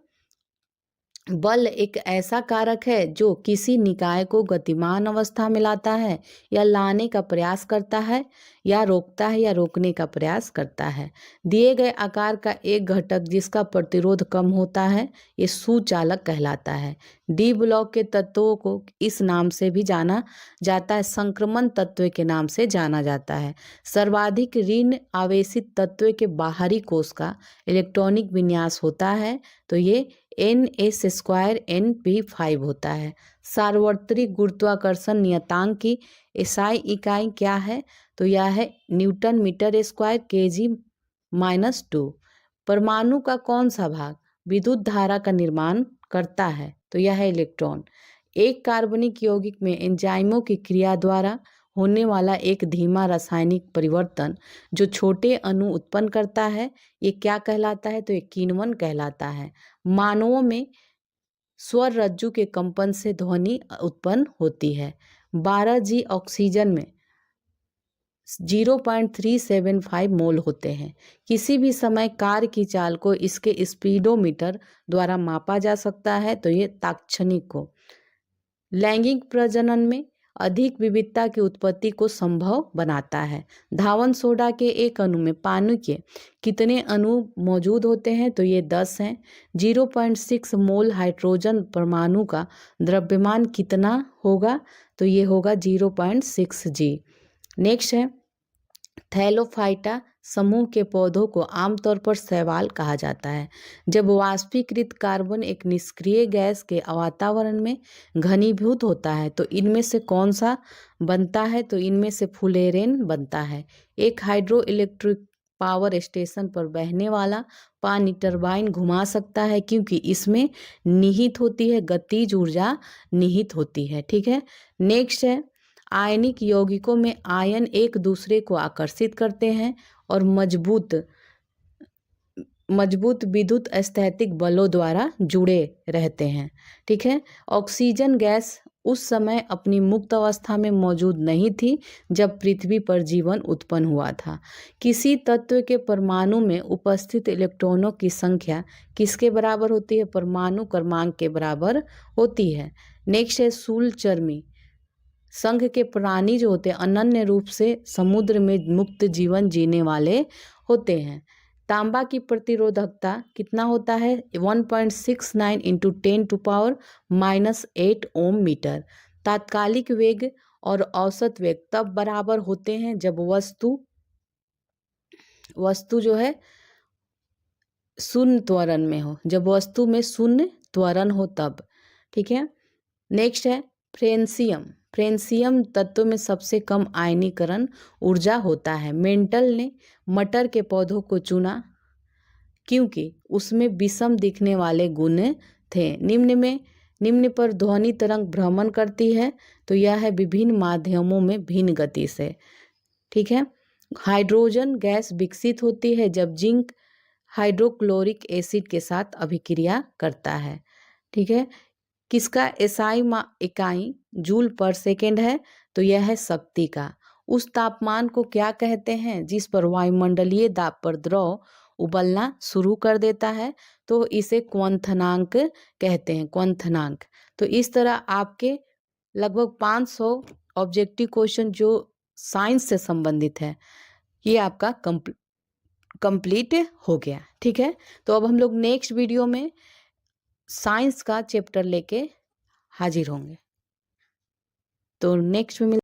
बल एक ऐसा कारक है जो किसी निकाय को गतिमान अवस्था में लाता है या लाने का प्रयास करता है या रोकता है या रोकने का प्रयास करता है। दिए गए आकार का एक घटक जिसका प्रतिरोध कम होता है ये सुचालक कहलाता है। डी ब्लॉक के तत्वों को इस नाम से भी जाना जाता है, संक्रमण तत्व के नाम से जाना जाता है। सर्वाधिक ऋण आवेशित तत्व के बाहरी कोश का इलेक्ट्रॉनिक विन्यास होता है तो ये NS²NP5 होता है। सार्वत्रिक गुरुत्वाकर्षण नियतांक की एसआई इकाई क्या है? तो यह है न्यूटन मीटर स्क्वायर kg-2। परमाणु का कौन सा भाग विद्युत धारा का निर्माण करता है? तो यह है इलेक्ट्रॉन। एक कार्बनिक यौगिक में एंजाइमों की क्रिया द्वारा होने वाला एक धीमा रासायनिक परिवर्तन जो छोटे अणु उत्पन्न करता है ये क्या कहलाता है? तो ये किण्वन कहलाता है। मानवों में स्वर रज्जु के कंपन से ध्वनि उत्पन्न होती है। 12G ऑक्सीजन में 0.375 मोल होते हैं। किसी भी समय कार की चाल को इसके स्पीडोमीटर द्वारा मापा जा सकता है तो ये ताक्षणिक को। लैंगिक प्रजनन में अधिक विविधता की उत्पत्ति को संभव बनाता है। धावन सोडा के एक अणु में पानी के कितने अणु मौजूद होते हैं? तो ये 10 हैं। 0.6 मोल हाइड्रोजन परमाणु का द्रव्यमान कितना होगा? तो ये होगा 0.6 g। नेक्स्ट है, थैलोफाइटा समूह के पौधों को आमतौर पर शैवाल कहा जाता है। जब वाष्पीकृत कार्बन एक निष्क्रिय गैस के वातावरण में घनीभूत होता है तो इनमें से कौन सा बनता है? तो इनमें से फुलेरेन बनता है। एक हाइड्रो इलेक्ट्रिक पावर स्टेशन पर बहने वाला पानी टरबाइन घुमा सकता है क्योंकि इसमें निहित होती है गतिज ऊर्जा निहित होती है। ठीक है। नेक्स्ट है, आयनिक यौगिकों में आयन एक दूसरे को आकर्षित करते हैं और मजबूत विद्युत स्थैतिक बलों द्वारा जुड़े रहते हैं। ठीक है। ऑक्सीजन गैस उस समय अपनी मुक्त अवस्था में मौजूद नहीं थी जब पृथ्वी पर जीवन उत्पन्न हुआ था। किसी तत्व के परमाणु में उपस्थित इलेक्ट्रॉनों की संख्या किसके बराबर होती है? परमाणु क्रमांक के बराबर होती है। नेक्स्ट है, शूलचर्मी संघ के प्राणी जो होते हैं अनन्य रूप से समुद्र में मुक्त जीवन जीने वाले होते हैं। तांबा की प्रतिरोधकता कितना होता है? 1.69 इंटू 10⁻⁻8 ओम मीटर। तात्कालिक वेग और औसत वेग तब बराबर होते हैं जब वस्तु जो है शून्य त्वरण में हो, जब वस्तु में शून्य त्वरण हो तब। ठीक है। नेक्स्ट है, फ्रेंसियम तत्व में सबसे कम आयनीकरण ऊर्जा होता है। मेंटल ने मटर के पौधों को चुना क्योंकि उसमें विषम दिखने वाले गुण थे। निम्न पर ध्वनि तरंग भ्रमण करती है तो यह है विभिन्न माध्यमों में भिन्न गति से। ठीक है। हाइड्रोजन गैस विकसित होती है जब जिंक हाइड्रोक्लोरिक एसिड के साथ अभिक्रिया करता है। ठीक है। किसका एसआई इकाई जूल पर सेकेंड है? तो यह है शक्ति का। उस तापमान को क्या कहते हैं जिस पर वायुमंडलीय दाब पर द्रव उबलना शुरू कर देता है? तो इसे क्वथनांक कहते हैं, क्वथनांक। तो इस तरह आपके लगभग 500 ऑब्जेक्टिव क्वेश्चन जो साइंस से संबंधित है ये आपका कंप्लीट हो गया। ठीक है। तो अब हम लोग नेक्स्ट वीडियो में साइंस का चैप्टर लेके हाजिर होंगे। तो नेक्स्ट में